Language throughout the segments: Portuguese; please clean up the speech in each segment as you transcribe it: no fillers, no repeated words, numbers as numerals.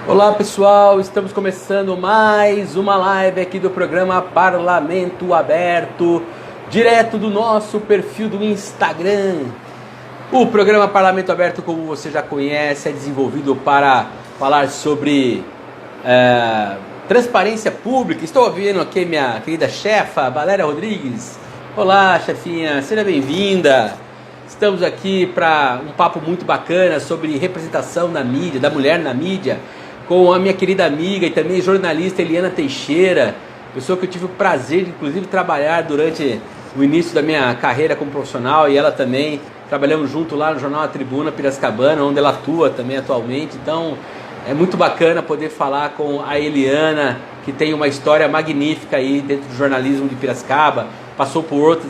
Olá pessoal, estamos começando mais uma live aqui do programa Parlamento Aberto, direto do nosso perfil do Instagram. O programa Parlamento Aberto, como você já conhece, é desenvolvido para falar sobre transparência pública. Estou ouvindo aqui minha querida chefa, Valéria Rodrigues. Olá, chefinha, seja bem-vinda. Estamos aqui para um papo muito bacana sobre representação na mídia, da mulher na mídia, com a minha querida amiga e também jornalista Eliana Teixeira, pessoa que eu tive o prazer de inclusive trabalhar durante o início da minha carreira como profissional, e ela também. Trabalhamos junto lá no Jornal A Tribuna Piracicabana, onde ela atua também atualmente. Então é muito bacana poder falar com a Eliana, que tem uma história magnífica aí dentro do jornalismo de Piracicaba. Passou por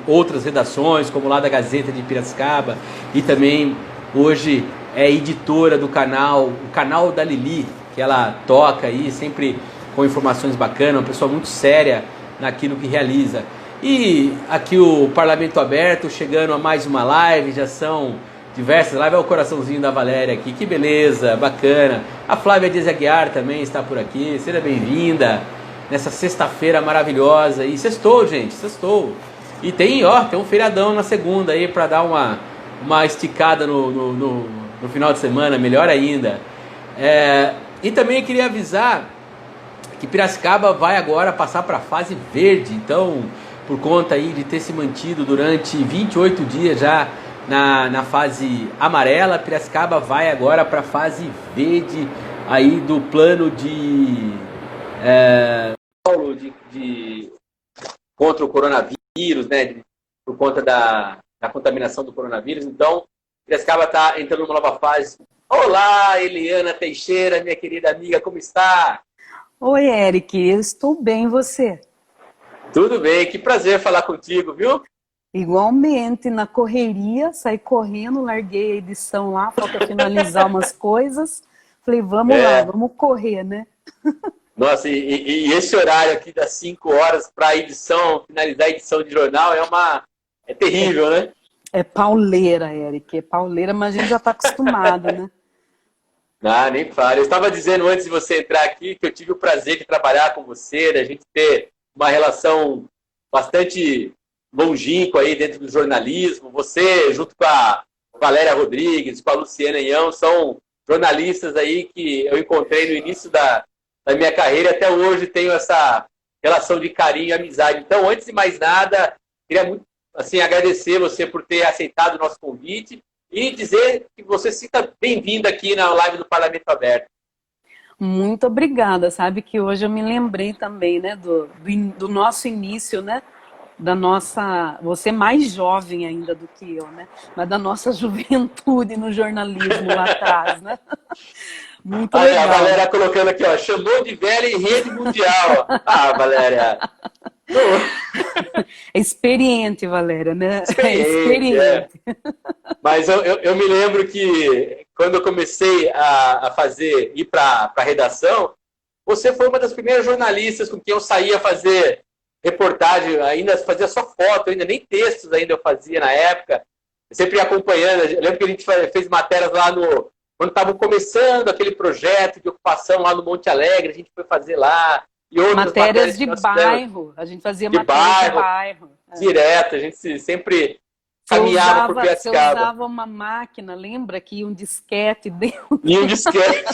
outras redações, como lá da Gazeta de Piracicaba, e também hoje é editora do canal, o canal da Lili, que ela toca aí, sempre com informações bacanas, uma pessoa muito séria naquilo que realiza. E aqui o Parlamento Aberto, chegando a mais uma live, já são diversas lives. Olha o coraçãozinho da Valéria aqui, que beleza, bacana. A Flávia Dias Aguiar também está por aqui, seja bem-vinda nessa sexta-feira maravilhosa. E sextou, gente, sextou. E tem um feriadão na segunda aí para dar uma esticada no final de semana, melhor ainda. E também queria avisar que Piracicaba vai agora passar para a fase verde. Então, por conta aí de ter se mantido durante 28 dias já na fase amarela, Piracicaba vai agora para a fase verde aí do plano contra o coronavírus, né? Por conta da contaminação do coronavírus. Então, Piracicaba está entrando numa nova fase. Olá, Eliana Teixeira, minha querida amiga, como está? Oi, Eric, eu estou bem, e você? Tudo bem, que prazer falar contigo, viu? Igualmente, na correria, saí correndo, larguei a edição lá, falta finalizar umas coisas. Falei, vamos lá, vamos correr, né? Nossa, e esse horário aqui das 5 horas para finalizar a edição de jornal é terrível, né? É pauleira, Eric, é pauleira, mas a gente já está acostumado, né? Ah, nem fale. Eu estava dizendo antes de você entrar aqui que eu tive o prazer de trabalhar com você, da gente ter uma relação bastante longínqua aí dentro do jornalismo. Você, junto com a Valéria Rodrigues, com a Luciana Ião, são jornalistas aí que eu encontrei no início da minha carreira e até hoje tenho essa relação de carinho e amizade. Então, antes de mais nada, queria muito agradecer você por ter aceitado o nosso convite e dizer que você se sinta bem-vinda aqui na live do Parlamento Aberto. Muito obrigada, sabe que hoje eu me lembrei também, né, do nosso início, né, você é mais jovem ainda do que eu, né, mas da nossa juventude no jornalismo lá atrás, né. Muito legal. A Valéria colocando aqui, ó, chamou de velha em rede mundial. Ah, Valéria. É experiente, Valéria, né? Experiente. Mas eu me lembro que quando eu comecei a ir para a redação, você foi uma das primeiras jornalistas com quem eu saía fazer reportagem, ainda fazia só foto, ainda nem textos ainda eu fazia na época. Eu sempre ia acompanhando. Eu lembro que a gente fez matérias lá quando estavam começando aquele projeto de ocupação lá no Monte Alegre, a gente foi fazer lá. E outras matérias de bairro. A gente fazia matérias de bairro. Direto, a gente sempre caminhava por Piracicaba. Você usava uma máquina, lembra que ia um disquete dentro? E um disquete.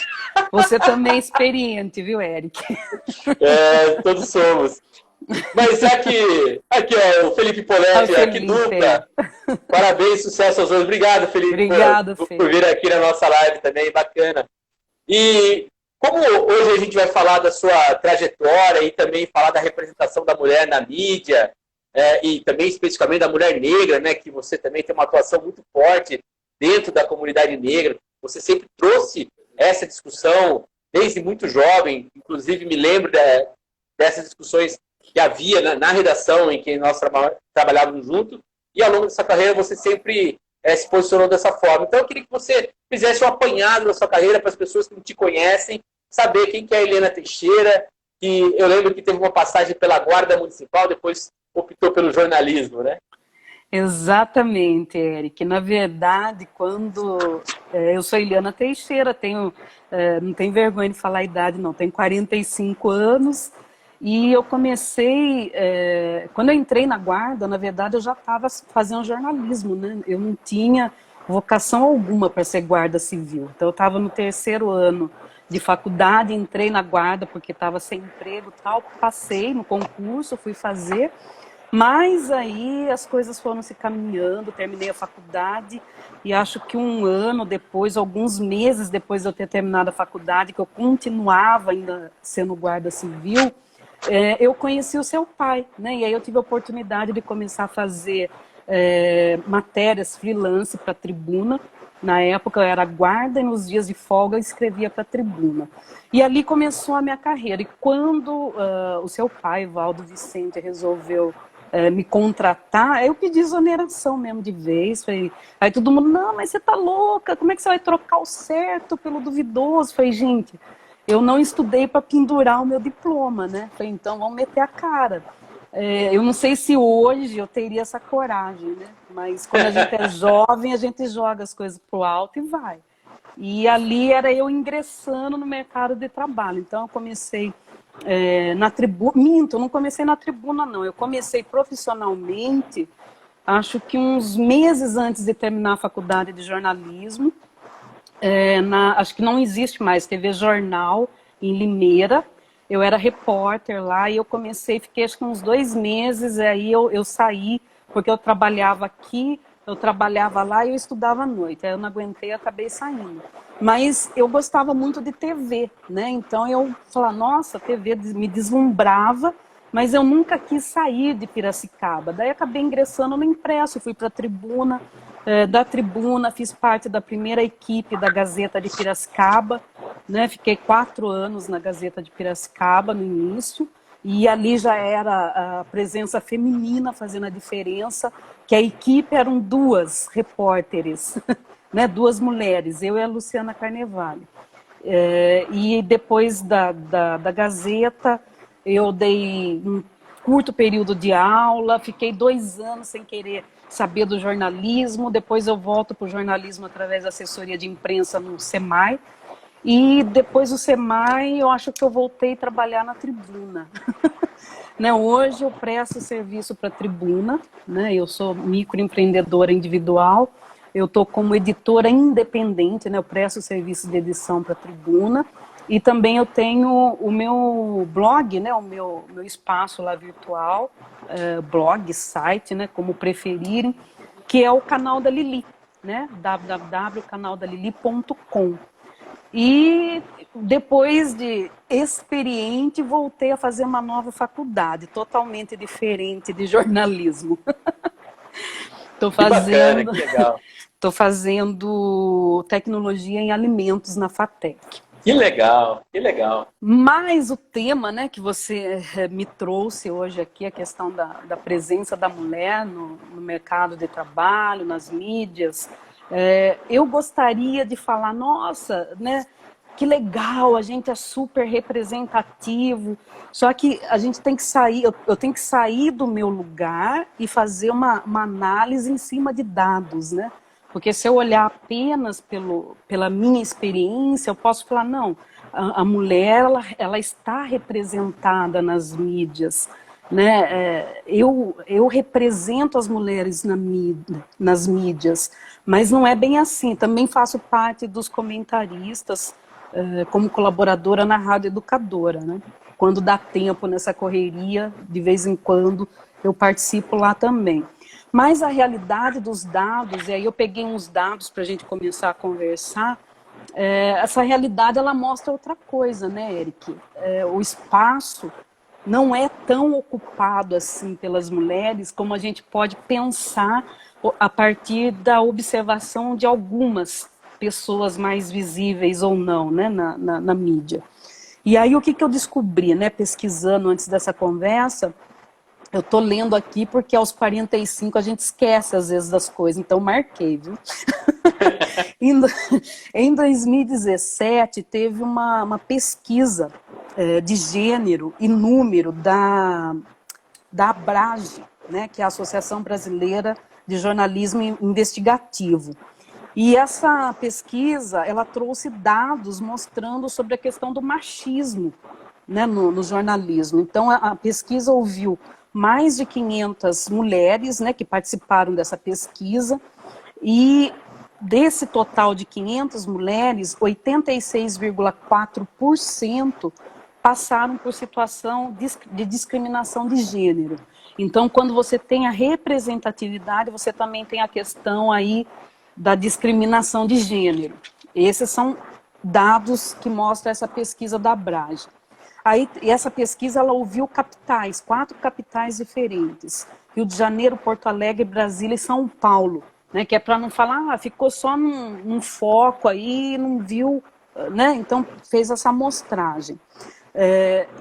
Você também é experiente, viu, Eric? Todos somos. Mas aqui ó, o Felipe Poletti, aqui dupla. Parabéns, sucesso aos dois. Obrigado, Felipe, Obrigado, por vir aqui na nossa live também, bacana. E como hoje a gente vai falar da sua trajetória e também falar da representação da mulher na mídia, e também especificamente da mulher negra, né, que você também tem uma atuação muito forte dentro da comunidade negra, você sempre trouxe essa discussão desde muito jovem, inclusive me lembro dessas discussões que havia na redação em que nós trabalhávamos juntos, e ao longo dessa carreira você sempre se posicionou dessa forma. Então eu queria que você fizesse um apanhado da sua carreira para as pessoas que não te conhecem, saber quem que é a Eliana Teixeira, que eu lembro que teve uma passagem pela Guarda Municipal, depois optou pelo jornalismo, né? Exatamente, Eric. Na verdade, eu sou Eliana Teixeira, não tenho vergonha de falar a idade, não, tenho 45 anos e eu comecei, quando eu entrei na Guarda, na verdade eu já estava fazendo jornalismo, né? Eu não tinha vocação alguma para ser guarda civil. Então eu estava no terceiro ano de faculdade, entrei na Guarda porque estava sem emprego e tal, passei no concurso, fui fazer. Mas aí as coisas foram se caminhando, terminei a faculdade e acho que um ano depois, alguns meses depois de eu ter terminado a faculdade, que eu continuava ainda sendo guarda civil, eu conheci o seu pai, né? E aí eu tive a oportunidade de começar a fazer matérias freelance para a Tribuna. Na época eu era guarda e nos dias de folga eu escrevia para a Tribuna. E ali começou a minha carreira. E quando o seu pai, Valdo Vicente, resolveu me contratar, eu pedi exoneração mesmo de vez. Aí todo mundo, não, mas você tá louca, como é que você vai trocar o certo pelo duvidoso? Falei, gente, eu não estudei para pendurar o meu diploma, né? Falei, então vamos meter a cara. Eu não sei se hoje eu teria essa coragem, né? Mas quando a gente é jovem, a gente joga as coisas pro alto e vai. E ali era eu ingressando no mercado de trabalho. Então eu comecei na Tribuna. Minto, eu não comecei na Tribuna, não. Eu comecei profissionalmente, acho que uns meses antes de terminar a faculdade de jornalismo. Acho que não existe mais TV Jornal em Limeira. Eu era repórter lá e eu comecei, fiquei acho que uns 2 meses, aí eu saí, porque eu trabalhava aqui, eu trabalhava lá e eu estudava à noite. Aí eu não aguentei e acabei saindo. Mas eu gostava muito de TV, né? Então eu falava, nossa, a TV me deslumbrava, mas eu nunca quis sair de Piracicaba. Daí acabei ingressando no Impresso, fui para a Tribuna. Da Tribuna, fiz parte da primeira equipe da Gazeta de Piracicaba, né? Fiquei 4 anos na Gazeta de Piracicaba no início, e ali já era a presença feminina fazendo a diferença, que a equipe eram 2 repórteres, né? 2 mulheres, eu e a Luciana Carnevale. E depois da Gazeta, eu dei um curto período de aula, fiquei 2 anos sem querer saber do jornalismo, depois eu volto para o jornalismo através da assessoria de imprensa no SEMAI, e depois do SEMAI eu acho que eu voltei a trabalhar na Tribuna. Né, hoje eu presto serviço para a Tribuna, né, eu sou microempreendedora individual, eu estou como editora independente, né, eu presto serviço de edição para a Tribuna, e também eu tenho o meu blog, né, o meu espaço lá virtual, blog, site, né, como preferirem, que é o canal da Lili, né, www.canaldalili.com. E depois de experiente, voltei a fazer uma nova faculdade, totalmente diferente de jornalismo. Estou Bacana, que legal. fazendo tecnologia em alimentos na FATEC. Que legal, que legal. Mas o tema, né, que você me trouxe hoje aqui, a questão da presença da mulher no mercado de trabalho, nas mídias, eu gostaria de falar, nossa, né, que legal, a gente é super representativo, só que a gente tem que sair, eu tenho que sair do meu lugar e fazer uma análise em cima de dados, né? Porque se eu olhar apenas pela minha experiência, eu posso falar, não, a mulher ela está representada nas mídias, né? Eu represento as mulheres nas mídias, mas não é bem assim. Também faço parte dos comentaristas como colaboradora na Rádio Educadora, né? Quando dá tempo nessa correria, de vez em quando eu participo lá também. Mas a realidade dos dados, e aí eu peguei uns dados para a gente começar a conversar, essa realidade ela mostra outra coisa, né, Eric? O espaço não é tão ocupado assim pelas mulheres como a gente pode pensar a partir da observação de algumas pessoas mais visíveis ou não, né, na mídia. E aí o que eu descobri, né, pesquisando antes dessa conversa, eu estou lendo aqui porque aos 45 a gente esquece às vezes das coisas, então marquei, viu? Em 2017 teve uma pesquisa de gênero e número da ABRAGE, né, que é a Associação Brasileira de jornalismo investigativo. E essa pesquisa, ela trouxe dados mostrando sobre a questão do machismo, né, no jornalismo. Então, a pesquisa ouviu mais de 500 mulheres, né, que participaram dessa pesquisa, e desse total de 500 mulheres, 86,4% passaram por situação de discriminação de gênero. Então, quando você tem a representatividade, você também tem a questão aí da discriminação de gênero. Esses são dados que mostram essa pesquisa da Abrage. Aí, essa pesquisa, ela ouviu capitais, 4 capitais diferentes. Rio de Janeiro, Porto Alegre, Brasília e São Paulo. Né, que é para não falar, ficou só num foco aí, não viu, né? Então fez essa amostragem.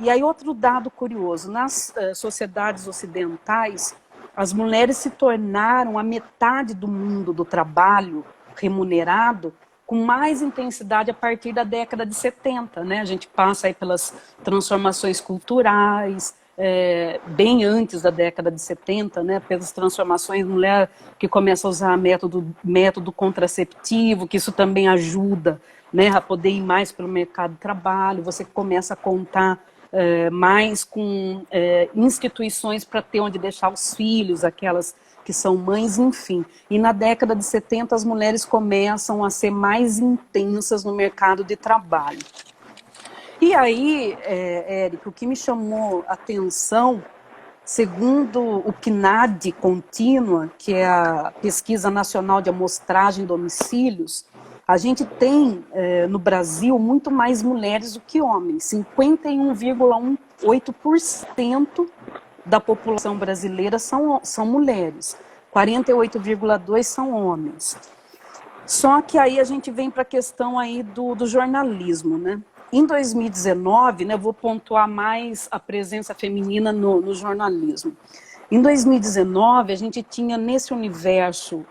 E aí outro dado curioso, nas sociedades ocidentais, as mulheres se tornaram a metade do mundo do trabalho remunerado com mais intensidade a partir da década de 70, né? A gente passa aí pelas transformações culturais, bem antes da década de 70, né, pelas transformações, mulher que começa a usar método contraceptivo, que isso também ajuda, né, a poder ir mais pelo mercado de trabalho, você começa a contar mais com instituições para ter onde deixar os filhos, aquelas que são mães, enfim. E na década de 70 as mulheres começam a ser mais intensas no mercado de trabalho. E aí, Érico, o que me chamou a atenção, segundo o PNAD Contínua, que é a Pesquisa Nacional de Amostragem de Domicílios, a gente tem no Brasil muito mais mulheres do que homens. 51,8% da população brasileira são mulheres, 48,2% são homens. Só que aí a gente vem para a questão aí do jornalismo, né? Em 2019, né, vou pontuar mais a presença feminina no jornalismo. Em 2019, a gente tinha nesse universo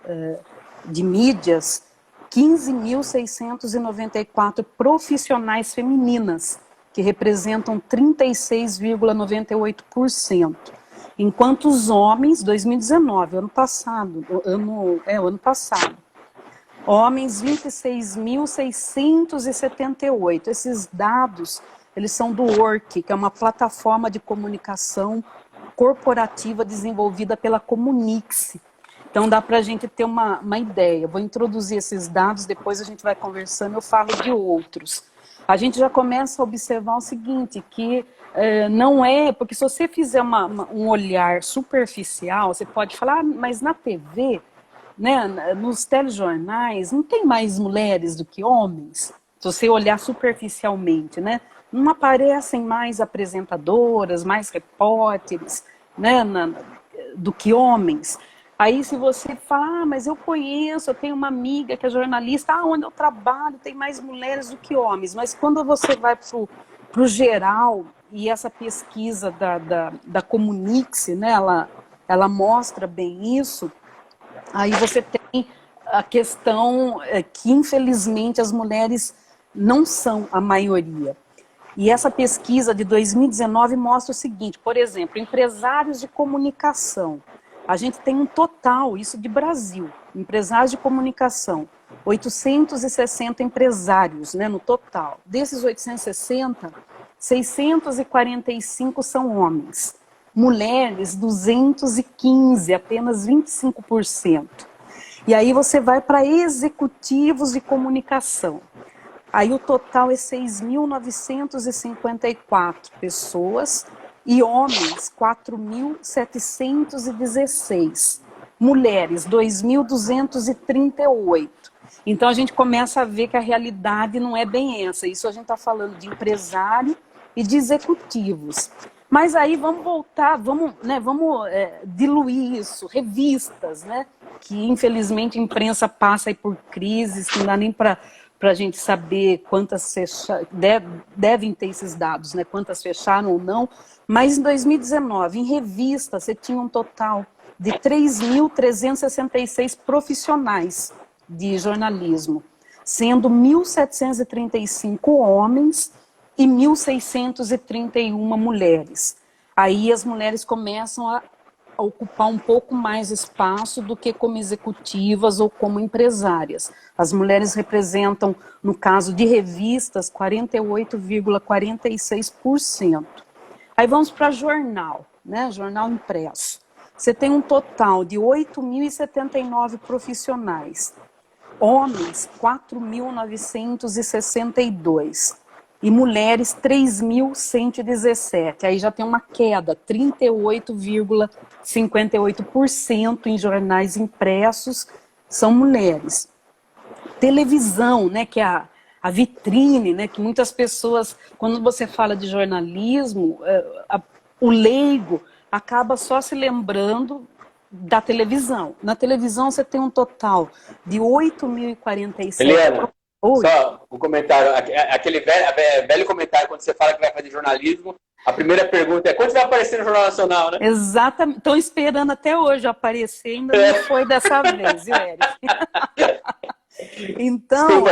de mídias 15.694 profissionais femininas, que representam 36,98%. Enquanto os homens, 2019, ano passado, homens 26.678. Esses dados, eles são do Work, que é uma plataforma de comunicação corporativa desenvolvida pela Comunix. Então dá para a gente ter uma ideia. Vou introduzir esses dados, depois a gente vai conversando, eu falo de outros. A gente já começa a observar o seguinte, que não é, porque se você fizer um olhar superficial, você pode falar, mas na TV... né, nos telejornais, não tem mais mulheres do que homens, se você olhar superficialmente, né? Não aparecem mais apresentadoras, mais repórteres, né, do que homens. Aí se você fala, mas eu tenho uma amiga que é jornalista, onde eu trabalho tem mais mulheres do que homens, mas quando você vai para o geral, e essa pesquisa da Comunix, né, ela mostra bem isso. Aí você tem a questão que, infelizmente, as mulheres não são a maioria. E essa pesquisa de 2019 mostra o seguinte, por exemplo, empresários de comunicação. A gente tem um total, isso de Brasil, empresários de comunicação, 860 empresários, né, no total. Desses 860, 645 são homens. Mulheres, 215, apenas 25%. E aí você vai para executivos de comunicação. Aí o total é 6.954 pessoas e homens, 4.716. Mulheres, 2.238. Então a gente começa a ver que a realidade não é bem essa. Isso a gente está falando de empresário e de executivos. Mas aí vamos voltar, vamos diluir isso, revistas, né? Que infelizmente a imprensa passa aí por crises, que não dá nem para a gente saber quantas devem ter esses dados, né? Quantas fecharam ou não. Mas em 2019, em revista, você tinha um total de 3.366 profissionais de jornalismo, sendo 1.735 homens e 1.631 mulheres. Aí as mulheres começam a ocupar um pouco mais espaço do que como executivas ou como empresárias. As mulheres representam, no caso de revistas, 48,46%. Aí vamos para jornal, né? Jornal impresso. Você tem um total de 8.079 profissionais. Homens, 4.962. E mulheres, 3.117. Aí já tem uma queda, 38,58% em jornais impressos são mulheres. Televisão, né, que é a vitrine, né, que muitas pessoas, quando você fala de jornalismo, o leigo acaba só se lembrando da televisão. Na televisão você tem um total de 8.047... Eliana, só um comentário, aquele velho comentário, quando você fala que vai fazer jornalismo, a primeira pergunta é: quando você vai aparecer no Jornal Nacional, né? Exatamente. Estão esperando até hoje aparecer, ainda não foi dessa vez, viu, Eric? Então, não,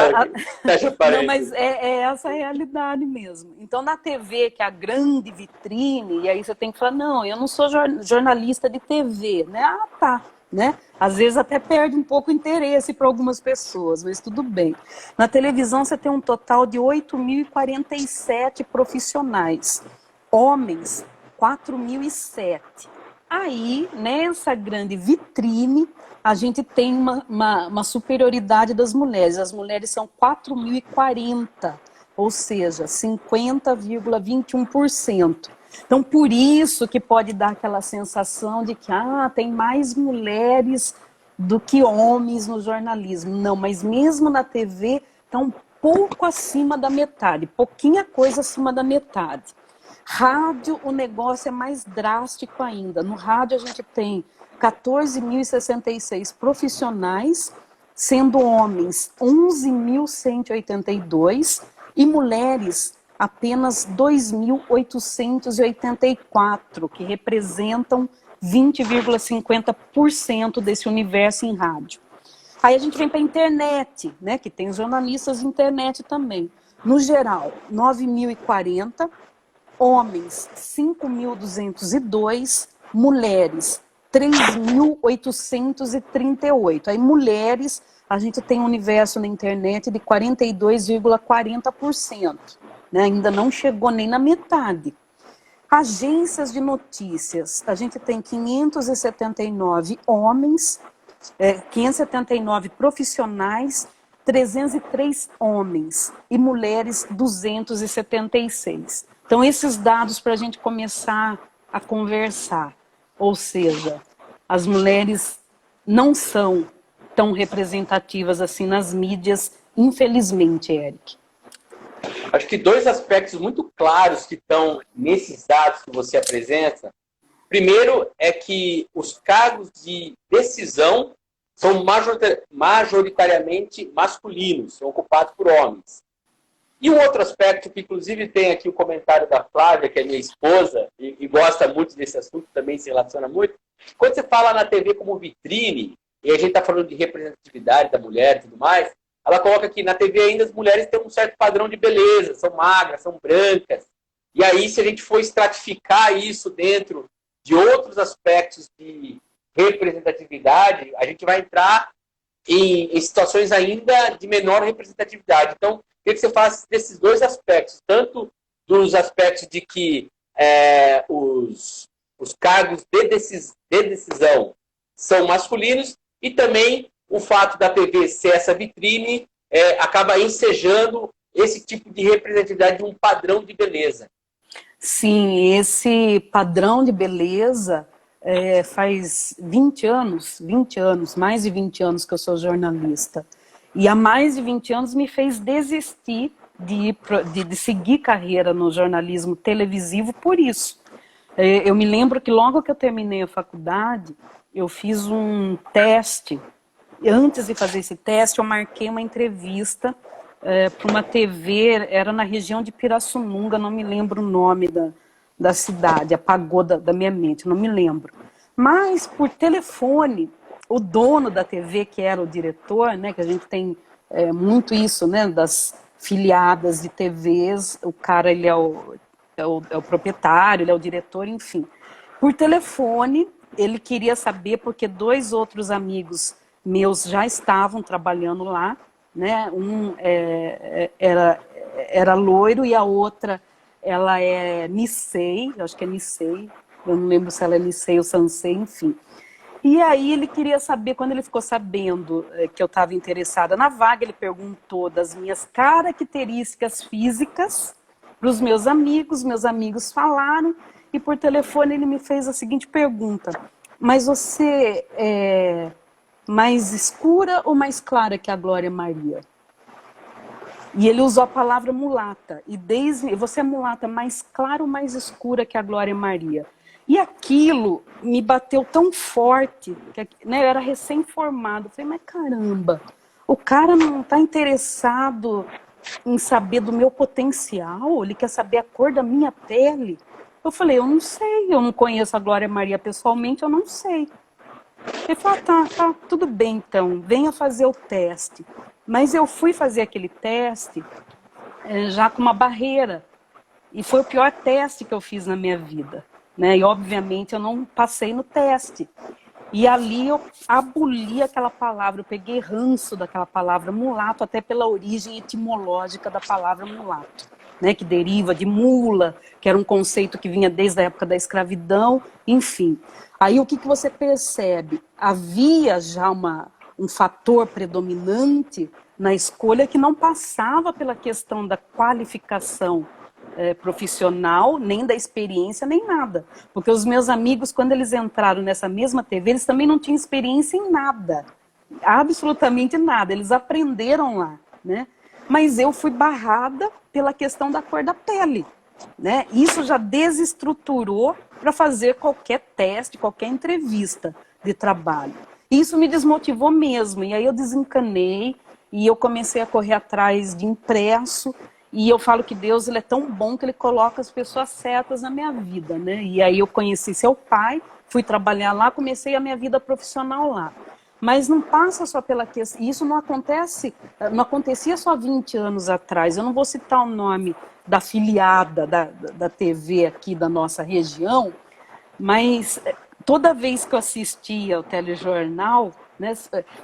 mas é essa a realidade mesmo. Então, na TV, que é a grande vitrine, e aí você tem que falar, não, eu não sou jornalista de TV, né? Ah, tá, né? Às vezes até perde um pouco o interesse para algumas pessoas, mas tudo bem. Na televisão, você tem um total de 8.047 profissionais. Homens, 4.007. Aí, nessa grande vitrine, a gente tem uma superioridade das mulheres. As mulheres são 4.040, ou seja, 50,21%. Então, por isso que pode dar aquela sensação de que tem mais mulheres do que homens no jornalismo. Não, mas mesmo na TV está um pouco acima da metade, pouquinha coisa acima da metade. Rádio, o negócio é mais drástico ainda. No rádio a gente tem 14.066 profissionais, sendo homens 11.182 e mulheres apenas 2.884, que representam 20,50% desse universo em rádio. Aí a gente vem para a internet, né, que tem jornalistas de internet também. No geral, 9.040, homens 5.202, mulheres 3.838. Aí mulheres, a gente tem um universo na internet de 42,40%. Né? Ainda não chegou nem na metade. Agências de notícias, a gente tem 579 homens, 579 profissionais, 303 homens e mulheres 276. Então, esses dados para a gente começar a conversar. Ou seja, as mulheres não são tão representativas assim nas mídias, infelizmente, Eric. Acho que dois aspectos muito claros que estão nesses dados que você apresenta. Primeiro é que os cargos de decisão são majoritariamente masculinos, são ocupados por homens. E um outro aspecto, que inclusive tem aqui o comentário da Flávia, que é minha esposa, e gosta muito desse assunto, também se relaciona muito. Quando você fala na TV como vitrine, e a gente está falando de representatividade da mulher e tudo mais, ela coloca que na TV ainda as mulheres têm um certo padrão de beleza, são magras, são brancas. E aí, se a gente for estratificar isso dentro de outros aspectos de representatividade, a gente vai entrar em situações ainda de menor representatividade. Então, queria que você falasse desses dois aspectos, tanto dos aspectos de que os cargos de decisão são masculinos e também o fato da TV ser essa vitrine acaba ensejando esse tipo de representatividade de um padrão de beleza. Sim, esse padrão de beleza faz 20 anos, mais de 20 anos que eu sou jornalista. E há mais de 20 anos me fez desistir de seguir carreira no jornalismo televisivo por isso. Eu me lembro que logo que eu terminei a faculdade, eu fiz um teste. Antes de fazer esse teste, eu marquei uma entrevista para uma TV, era na região de Pirassununga, não me lembro o nome da cidade, apagou da minha mente, não me lembro. Mas, por telefone, o dono da TV, que era o diretor, né, que a gente tem muito isso, né, das filiadas de TVs, o cara, ele é o proprietário, ele é o diretor, enfim. Por telefone, ele queria saber porque 2 outros amigos meus já estavam trabalhando lá, né? Um era loiro e a outra, ela é Nisei, eu acho que é Nisei, eu não lembro se ela é Nisei ou Sansei, enfim. E aí ele queria saber, quando ele ficou sabendo que eu estava interessada na vaga, ele perguntou das minhas características físicas para os meus amigos falaram, e por telefone ele me fez a seguinte pergunta: mas você é mais escura ou mais clara que a Glória Maria? E ele usou a palavra mulata. E desde você é mulata mais clara ou mais escura que a Glória Maria? E aquilo me bateu tão forte, que, né, eu era recém-formado. Falei, mas caramba, o cara não está interessado em saber do meu potencial? Ele quer saber a cor da minha pele? Eu falei, eu não sei, eu não conheço a Glória Maria pessoalmente, eu não sei. Ele falou, tá, tudo bem então, venha fazer o teste. Mas eu fui fazer aquele teste já com uma barreira. E foi o pior teste que eu fiz na minha vida. Né? E obviamente eu não passei no teste. E ali eu aboli aquela palavra, eu peguei ranço daquela palavra mulato, até pela origem etimológica da palavra mulato, né? Que deriva de mula, que era um conceito que vinha desde a época da escravidão, enfim. Aí o que você percebe? Havia já um fator predominante na escolha que não passava pela questão da qualificação profissional, nem da experiência, nem nada. Porque os meus amigos, quando eles entraram nessa mesma TV, eles também não tinham experiência em nada. Absolutamente nada. Eles aprenderam lá, né? Mas eu fui barrada pela questão da cor da pele, né? Isso já desestruturou para fazer qualquer teste, qualquer entrevista de trabalho. Isso me desmotivou mesmo. E aí eu desencanei e eu comecei a correr atrás de impresso. E eu falo que Deus, ele é tão bom que ele coloca as pessoas certas na minha vida, né? E aí eu conheci seu pai, fui trabalhar lá, comecei a minha vida profissional lá. Mas não passa só pela questão, isso não acontecia só 20 anos atrás. Eu não vou citar o nome da afiliada da TV aqui da nossa região, mas toda vez que eu assistia o telejornal, né,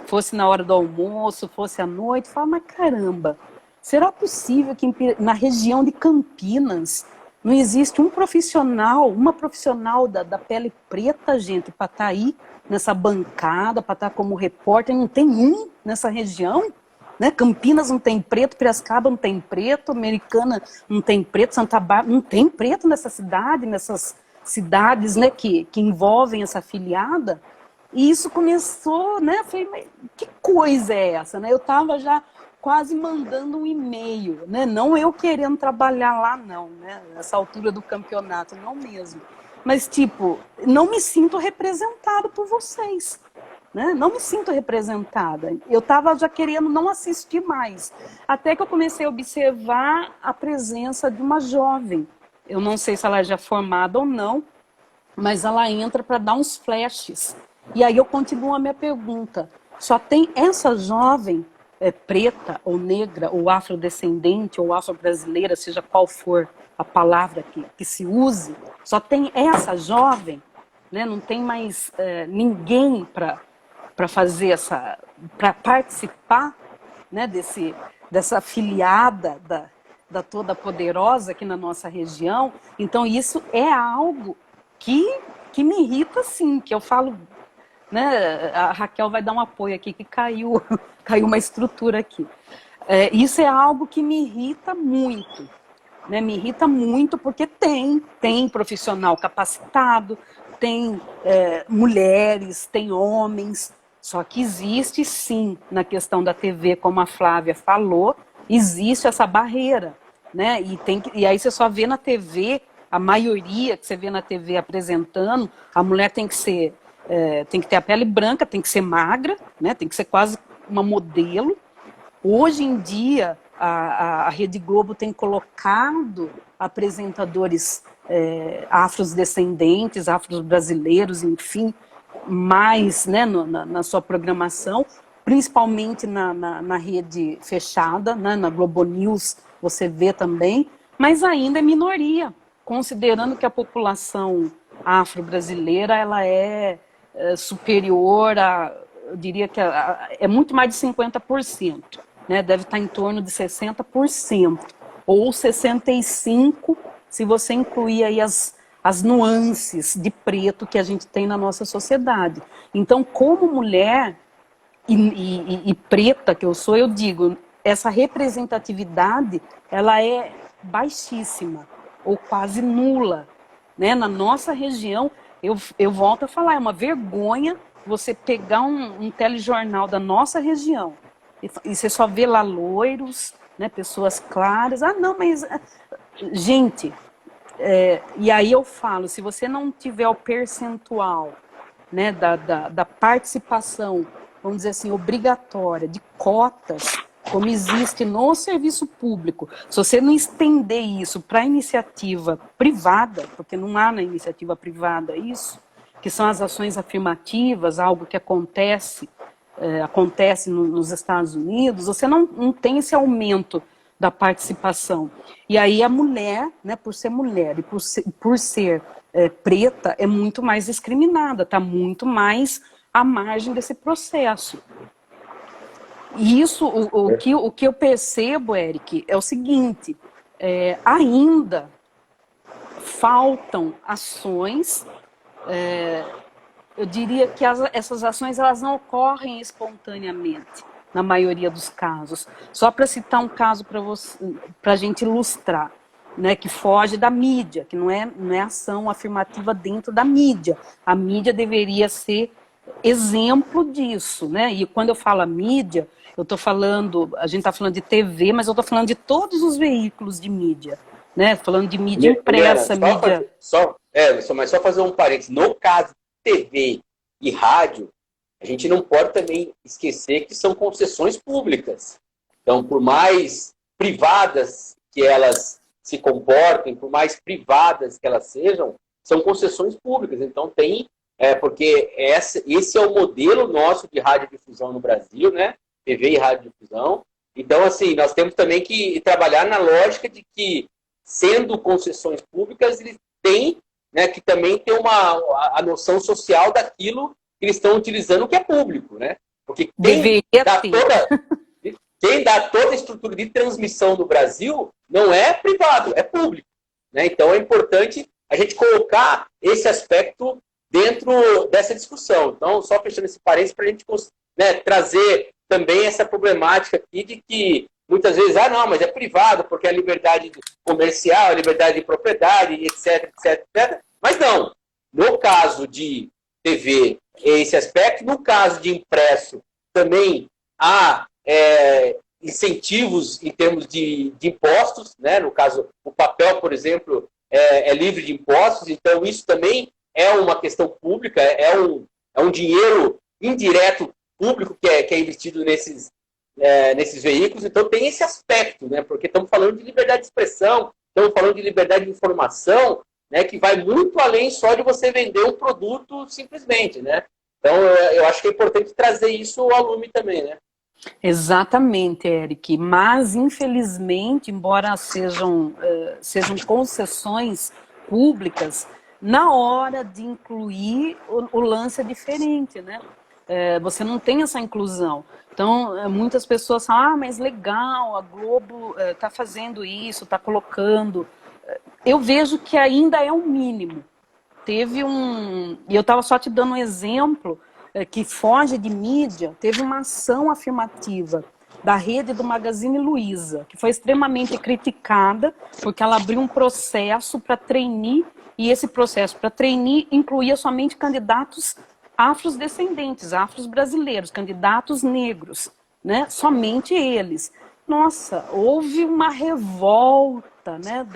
fosse na hora do almoço, fosse à noite, eu falava, mas caramba, será possível que na região de Campinas não existe um profissional, uma profissional da pele preta, gente, para estar aí nessa bancada, para estar como repórter? Não tem um nessa região? Né? Campinas não tem preto, Piracicaba não tem preto, Americana não tem preto, Santa Bárbara não tem preto nessa cidade, nessas cidades, né, que envolvem essa afiliada. E isso começou, né? Eu falei, mas que coisa é essa? Né? Eu estava já quase mandando um e-mail, né? Não eu querendo trabalhar lá, não, né? Nessa altura do campeonato, não mesmo. Mas, tipo, não me sinto representado por vocês, né? Não me sinto representada. Eu estava já querendo não assistir mais. Até que eu comecei a observar a presença de uma jovem. Eu não sei se ela é já formada ou não, mas ela entra para dar uns flashes. E aí eu continuo a minha pergunta. Só tem essa jovem preta ou negra ou afrodescendente ou afro-brasileira, seja qual for a palavra que se use, só tem essa jovem, né? Não tem mais ninguém para fazer para participar, né, dessa afiliada da Toda Poderosa aqui na nossa região. Então isso é algo que me irrita, sim, que eu falo, né, a Raquel vai dar um apoio aqui, que caiu uma estrutura aqui. Isso é algo que me irrita muito, né? Me irrita muito porque tem profissional capacitado, tem mulheres, tem homens, só que existe sim, na questão da TV, como a Flávia falou, existe essa barreira, né? E aí você só vê na TV, a maioria que você vê na TV apresentando, a mulher tem que ter a pele branca, tem que ser magra, né? Tem que ser quase uma modelo. Hoje em dia, a Rede Globo tem colocado apresentadores afrodescendentes, afro-brasileiros, enfim, mais, né, na sua programação, principalmente na rede fechada, né, na Globo News você vê também, mas ainda é minoria, considerando que a população afro-brasileira, ela superior eu diria que é muito mais de 50%, né? Deve estar em torno de 60%, ou 65%, se você incluir aí as nuances de preto que a gente tem na nossa sociedade. Então, como mulher e preta que eu sou, eu digo, essa representatividade, ela é baixíssima, ou quase nula, né? Na nossa região, eu volto a falar, é uma vergonha você pegar um telejornal da nossa região e você só vê lá loiros, né, pessoas claras. Ah, não, mas... Gente, e aí eu falo, se você não tiver o percentual, né, da participação, vamos dizer assim, obrigatória, de cotas, como existe no serviço público, se você não estender isso para a iniciativa privada, porque não há na iniciativa privada isso, que são as ações afirmativas, algo que acontece nos Estados Unidos, você não tem esse aumento da participação. E aí a mulher, né, por ser mulher e por ser preta, é muito mais discriminada, está muito mais à margem desse processo. E isso, o que eu percebo, Eric, é o seguinte, ainda faltam ações, eu diria que essas ações elas não ocorrem espontaneamente, na maioria dos casos. Só para citar um caso para a gente ilustrar, né, que foge da mídia, que não é ação afirmativa dentro da mídia. A mídia deveria ser exemplo disso, né? E quando eu falo a mídia, eu estou falando, a gente está falando de TV, mas eu estou falando de todos os veículos de mídia, né? Falando de mídia impressa, mídia... Mas só fazer um parênteses. No caso de TV e rádio, a gente não pode também esquecer que são concessões públicas. Então, por mais privadas que elas se comportem, por mais privadas que elas sejam, são concessões públicas. Então, porque esse é o modelo nosso de radiodifusão no Brasil, né? TV e radiodifusão. Então, assim, nós temos também que trabalhar na lógica de que, sendo concessões públicas, eles têm, né, que também ter a noção social daquilo que eles estão utilizando, que é público, né? Porque quem dá toda a estrutura de transmissão no Brasil não é privado, é público, né? Então é importante a gente colocar esse aspecto dentro dessa discussão. Então, só fechando esse parênteses para a gente, né, trazer também essa problemática aqui de que muitas vezes, não, mas é privado, porque é liberdade comercial, é liberdade de propriedade, etc, etc, etc. Mas não. No caso de TV, esse aspecto. No caso de impresso, também há incentivos em termos de impostos, né? No caso, o papel, por exemplo, é livre de impostos, então isso também é uma questão pública, é um dinheiro indireto público que é investido nesses veículos. Então tem esse aspecto, né? Porque estamos falando de liberdade de expressão, estamos falando de liberdade de informação, né? Que vai muito além só de você vender um produto simplesmente, né? Então eu acho que é importante trazer isso ao lume também, né? Exatamente, Eric. Mas, infelizmente, embora sejam concessões públicas, na hora de incluir, o lance é diferente, né? Você não tem essa inclusão. Então, muitas pessoas falam, mas legal, a Globo está fazendo isso, está colocando. Eu vejo que ainda é um mínimo. E eu estava só te dando um exemplo que foge de mídia. Teve uma ação afirmativa da rede do Magazine Luiza, que foi extremamente criticada, porque ela abriu um processo para trainee, e esse processo para trainee incluía somente candidatos afrodescendentes, afro-brasileiros, candidatos negros, né? Somente eles. Nossa, houve uma revolta, né,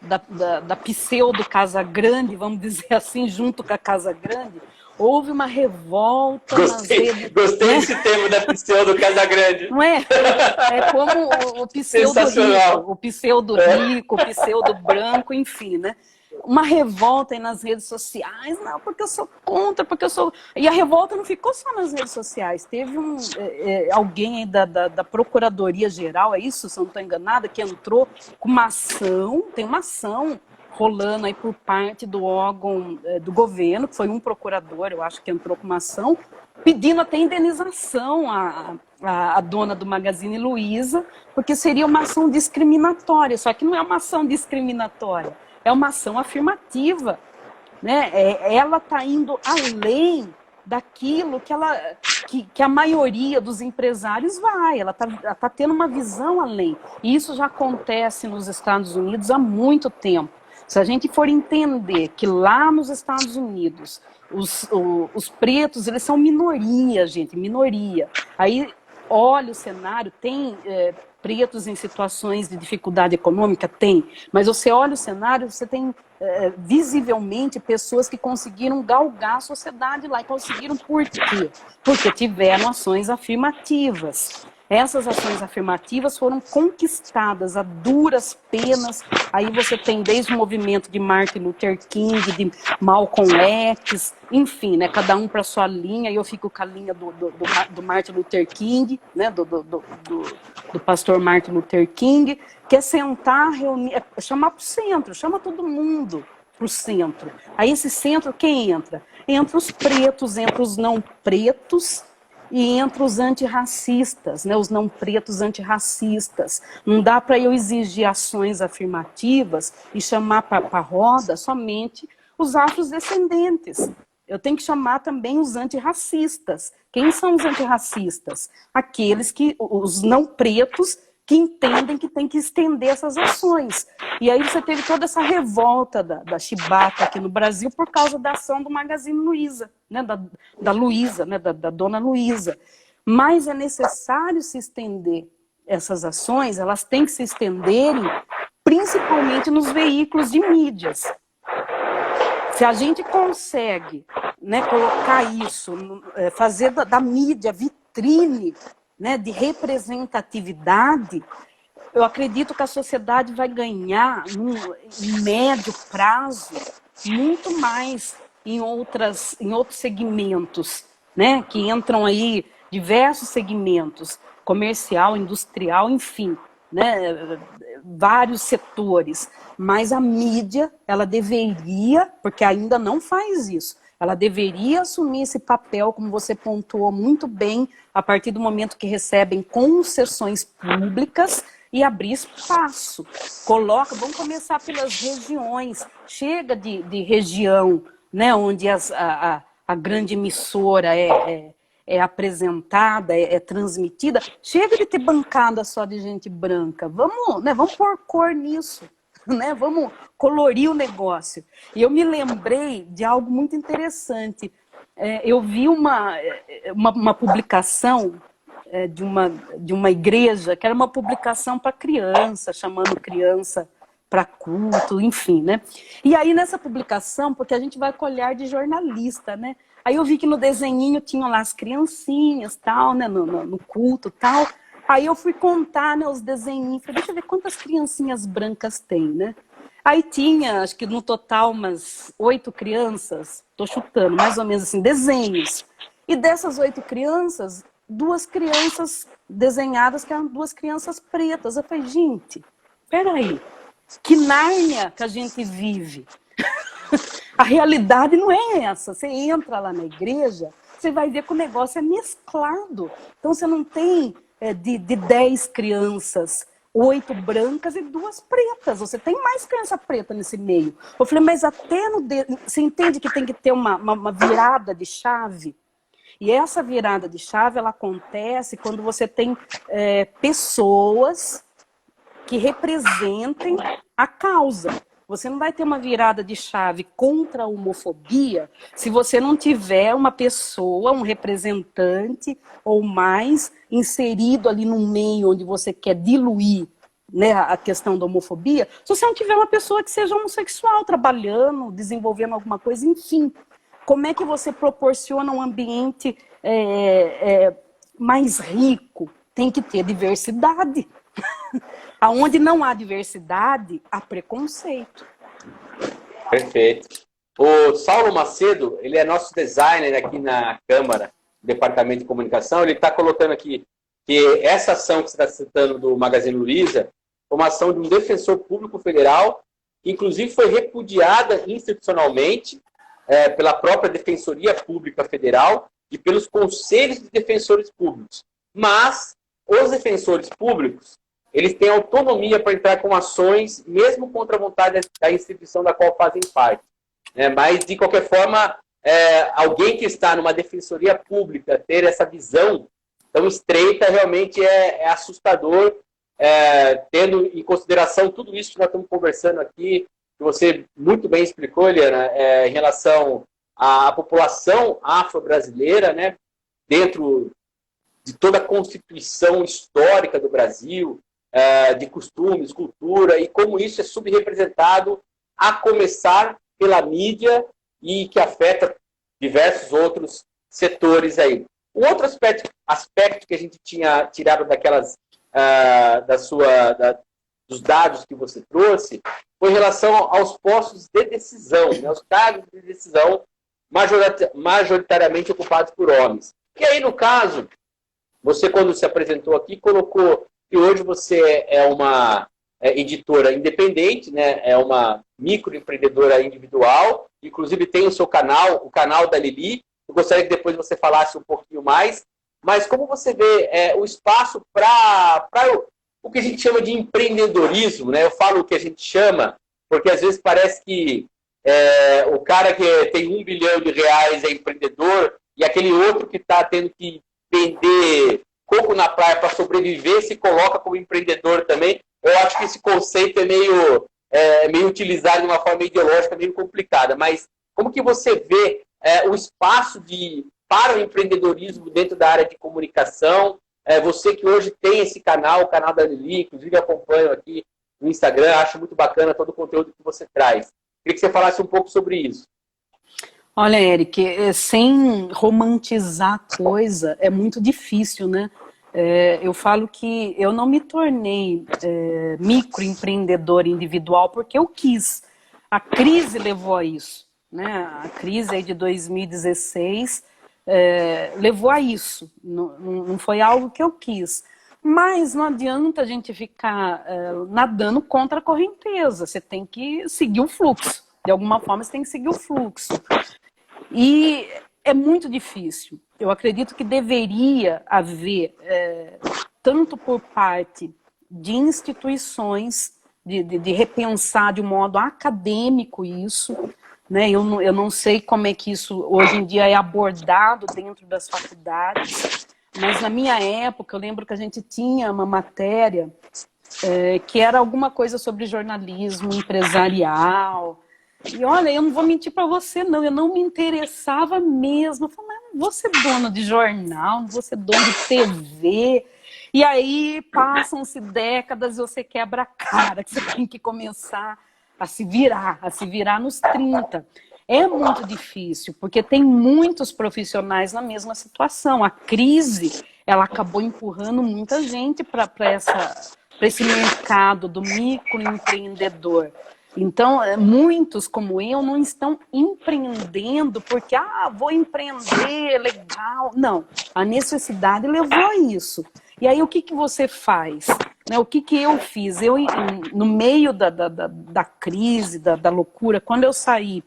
da pseudo Casa Grande, vamos dizer assim, junto com a Casa Grande. Houve uma revolta. Gostei desse termo da pseudo Casa Grande. Não é? É como o pseudo rico, o pseudo rico, o pseudo branco, enfim, né? Uma revolta aí nas redes sociais, não, porque eu sou contra, porque eu sou... E a revolta não ficou só nas redes sociais, teve alguém aí da Procuradoria Geral, é isso, se eu não estou enganada, que entrou com uma ação, tem uma ação rolando aí por parte do órgão do governo, que foi um procurador, eu acho que entrou com uma ação, pedindo até indenização à dona do Magazine Luiza, porque seria uma ação discriminatória, só que não é uma ação discriminatória, é uma ação afirmativa, né? Ela está indo além daquilo que a maioria dos empresários vai, ela tá tendo uma visão além. E isso já acontece nos Estados Unidos há muito tempo. Se a gente for entender que lá nos Estados Unidos os pretos, eles são minoria, gente, minoria. Aí olha o cenário, tem pretos em situações de dificuldade econômica? Tem. Mas você olha o cenário, você tem visivelmente pessoas que conseguiram galgar a sociedade lá. E conseguiram por quê? Porque tiveram ações afirmativas. Essas ações afirmativas foram conquistadas a duras penas. Aí você tem desde o movimento de Martin Luther King, de Malcolm X, enfim, né, cada um para sua linha. E eu fico com a linha do Martin Luther King, né, do pastor Martin Luther King, que é sentar, reunir, chamar para o centro, chama todo mundo para o centro. Aí esse centro, quem entra? Entra os pretos, entra os não pretos, e entre os antirracistas, né, os não pretos antirracistas. Não dá para eu exigir ações afirmativas e chamar para a roda somente os afrodescendentes. Eu tenho que chamar também os antirracistas. Quem são os antirracistas? Aqueles os não pretos, que entendem que tem que estender essas ações. E aí você teve toda essa revolta da Chibata aqui no Brasil por causa da ação do Magazine Luiza, né, da Luiza, né, da dona Luiza. Mas é necessário se estender essas ações, elas têm que se estenderem principalmente nos veículos de mídias. Se a gente consegue, né, colocar isso, fazer da mídia vitrine, né, de representatividade, eu acredito que a sociedade vai ganhar, em médio prazo, muito mais em outros segmentos, né, que entram aí diversos segmentos, comercial, industrial, enfim, né, vários setores. Mas a mídia, ela deveria, porque ainda não faz isso, ela deveria assumir esse papel, como você pontuou muito bem, a partir do momento que recebem concessões públicas e abrir espaço. Vamos começar pelas regiões. Chega de região, né, onde a grande emissora é apresentada, é transmitida. Chega de ter bancada só de gente branca. Vamos pôr cor nisso. Né? Vamos colorir o negócio. E eu me lembrei de algo muito interessante. Eu vi uma publicação de uma igreja, que era uma publicação para criança, chamando criança para culto, enfim, né? E aí nessa publicação, porque a gente vai com olhar de jornalista, né? Aí eu vi que no desenhinho tinham lá as criancinhas, tal, né? No culto, tal. Aí eu fui contar, né, os desenhinhos, falei, deixa eu ver quantas criancinhas brancas tem, né? Aí tinha, acho que no total, umas 8 crianças, tô chutando, mais ou menos assim, desenhos. E dessas 8 crianças, 2 crianças desenhadas, que eram 2 crianças pretas. Eu falei, gente, peraí, que Nárnia que a gente vive? A realidade não é essa. Você entra lá na igreja, você vai ver que o negócio é mesclado. Então você não tem... de 10 crianças, 8 brancas e 2 pretas. Você tem mais criança preta nesse meio. Eu falei, mas até você entende que tem que ter uma virada de chave? E essa virada de chave, ela acontece quando você tem pessoas que representem a causa. Você não vai ter uma virada de chave contra a homofobia se você não tiver uma pessoa, um representante ou mais inserido ali no meio onde você quer diluir, né, a questão da homofobia. Se você não tiver uma pessoa que seja homossexual trabalhando, desenvolvendo alguma coisa, enfim. Como é que você proporciona um ambiente mais rico? Tem que ter diversidade. Aonde não há diversidade, há preconceito. Perfeito. O Saulo Macedo, ele é nosso designer aqui na Câmara, Departamento de Comunicação. Ele está colocando aqui que essa ação que você está citando do Magazine Luiza foi uma ação de um defensor público federal que inclusive foi repudiada institucionalmente pela própria Defensoria Pública Federal e pelos conselhos de defensores públicos. Mas os defensores públicos, eles têm autonomia para entrar com ações, mesmo contra a vontade da instituição da qual fazem parte. Mas, de qualquer forma, alguém que está numa defensoria pública ter essa visão tão estreita realmente é assustador, tendo em consideração tudo isso que nós estamos conversando aqui, que você muito bem explicou, Eliana, em relação à população afro-brasileira, né, dentro de toda a constituição histórica do Brasil, de costumes, cultura, e como isso é subrepresentado, a começar pela mídia, e que afeta diversos outros setores aí. Um outro aspecto que a gente tinha tirado dos dados que você trouxe foi em relação aos postos de decisão, né, os cargos de decisão majoritariamente ocupados por homens. E aí, no caso, você, quando se apresentou aqui, colocou que hoje você é uma editora independente, né, é uma microempreendedora individual, inclusive tem o seu canal, o canal da Lili. Eu gostaria que depois você falasse um pouquinho mais, mas como você vê o espaço para o que a gente chama de empreendedorismo, né? Eu falo o que a gente chama, porque às vezes parece que o cara que tem R$ 1 bilhão é empreendedor, e aquele outro que está tendo que vender coco na praia para sobreviver se coloca como empreendedor também. Eu acho que esse conceito é meio utilizado de uma forma ideológica meio complicada, mas como que você vê o espaço para o empreendedorismo dentro da área de comunicação? Você que hoje tem esse canal, o canal da Lili, inclusive acompanho aqui no Instagram, acho muito bacana todo o conteúdo que você traz. Queria que você falasse um pouco sobre isso. Olha, Eric, sem romantizar a coisa, é muito difícil, né? Eu falo que eu não me tornei microempreendedora individual porque eu quis. A crise levou a isso, né? A crise aí de 2016 levou a isso. Não foi algo que eu quis. Mas não adianta a gente ficar nadando contra a correnteza. Você tem que seguir o fluxo. De alguma forma, você tem que seguir o fluxo. E é muito difícil. Eu acredito que deveria haver, tanto por parte de instituições, de repensar de um modo acadêmico isso, né? Eu não sei como é que isso hoje em dia é abordado dentro das faculdades, mas na minha época eu lembro que a gente tinha uma matéria que era alguma coisa sobre jornalismo empresarial. E olha, eu não vou mentir para você, não. Eu não me interessava mesmo. Eu falei, mas não vou ser dona de jornal, não vou ser dona de TV. E aí passam-se décadas e você quebra a cara, que você tem que começar a se virar nos 30. É muito difícil, porque tem muitos profissionais na mesma situação. A crise, ela acabou empurrando muita gente para esse mercado do microempreendedor. Então, muitos como eu não estão empreendendo porque, vou empreender, legal. Não, a necessidade levou a isso. E aí, o que você faz? Né, o que eu fiz? Eu, no meio da crise, da loucura, quando eu saí,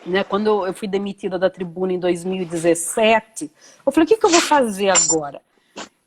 né, quando eu fui demitida da Tribuna em 2017, eu falei, o que eu vou fazer agora?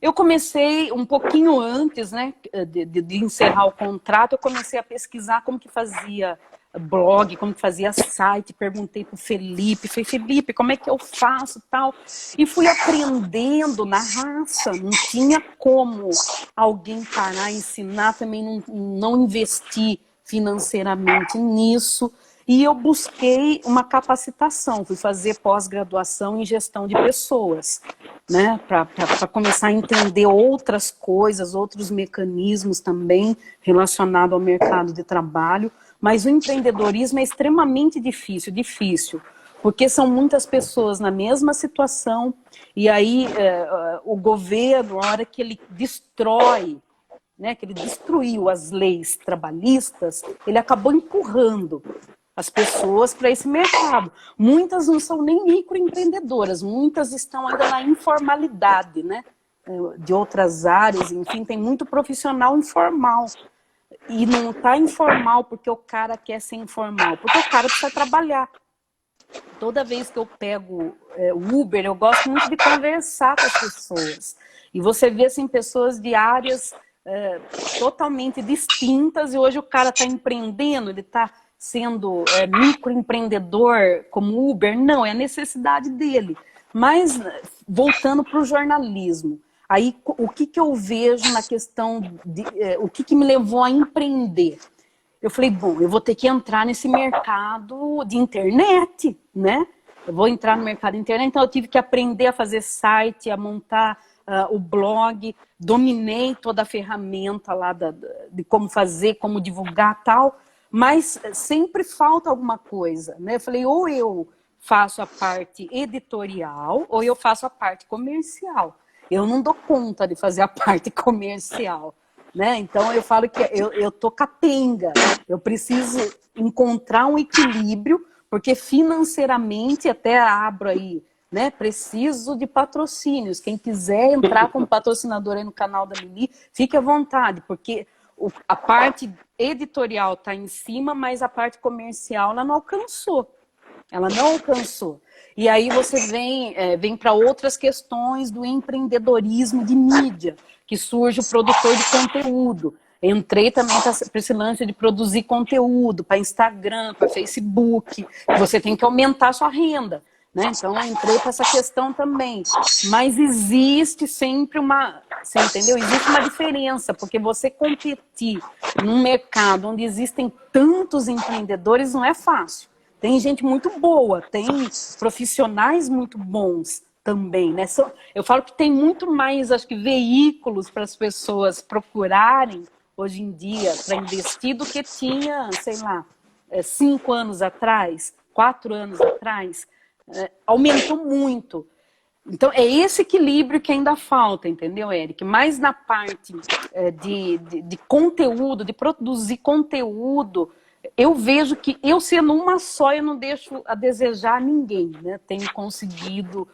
Eu comecei um pouquinho antes, né, de encerrar o contrato, eu comecei a pesquisar como que fazia blog, como que fazia site, perguntei para o Felipe, falei, Felipe, como é que eu faço tal? E fui aprendendo na raça, não tinha como alguém parar, ensinar, também não investir financeiramente nisso. E eu busquei uma capacitação, fui fazer pós-graduação em gestão de pessoas, né, para começar a entender outras coisas, outros mecanismos também relacionados ao mercado de trabalho. Mas o empreendedorismo é extremamente difícil, porque são muitas pessoas na mesma situação, e aí o governo, na hora que ele destrói, né, que ele destruiu as leis trabalhistas, ele acabou empurrando as pessoas para esse mercado. Muitas não são nem microempreendedoras, muitas estão ainda na informalidade, né? De outras áreas, enfim, tem muito profissional informal. E não tá informal porque o cara quer ser informal, porque o cara precisa trabalhar. Toda vez que eu pego o Uber, eu gosto muito de conversar com as pessoas. E você vê assim, pessoas de áreas totalmente distintas, e hoje o cara está empreendendo, ele está sendo microempreendedor como Uber. Não, é a necessidade dele. Mas, voltando para o jornalismo, aí o que eu vejo na questão o que me levou a empreender? Eu falei, bom, eu vou ter que entrar nesse mercado de internet, né? Eu vou entrar no mercado de internet, então eu tive que aprender a fazer site, a montar o blog, dominei toda a ferramenta lá de como fazer, como divulgar tal, mas sempre falta alguma coisa, né? Eu falei, ou eu faço a parte editorial, ou eu faço a parte comercial. Eu não dou conta de fazer a parte comercial, né? Então eu falo que eu tô capenga, eu preciso encontrar um equilíbrio, porque financeiramente, até abro aí, né? Preciso de patrocínios. Quem quiser entrar como patrocinador aí no canal da Lili, fique à vontade, porque a parte editorial está em cima, mas a parte comercial ela não alcançou. Ela não alcançou. E aí você vem para outras questões do empreendedorismo de mídia, que surge o produtor de conteúdo. Entrei também para esse lance de produzir conteúdo para Instagram, para Facebook. Você tem que aumentar a sua renda, né? Então, eu entrei para essa questão também. Mas existe sempre você entendeu? Existe uma diferença, porque você competir num mercado onde existem tantos empreendedores não é fácil. Tem gente muito boa, tem profissionais muito bons também, né? Eu falo que tem muito mais, acho que, veículos para as pessoas procurarem hoje em dia para investir do que tinha, sei lá, 5 anos atrás, 4 anos atrás. Aumentou muito. Então, é esse equilíbrio que ainda falta, entendeu, Eric? Mais na parte de conteúdo, de produzir conteúdo, eu vejo que eu sendo uma só, eu não deixo a desejar a ninguém, né? Tenho conseguido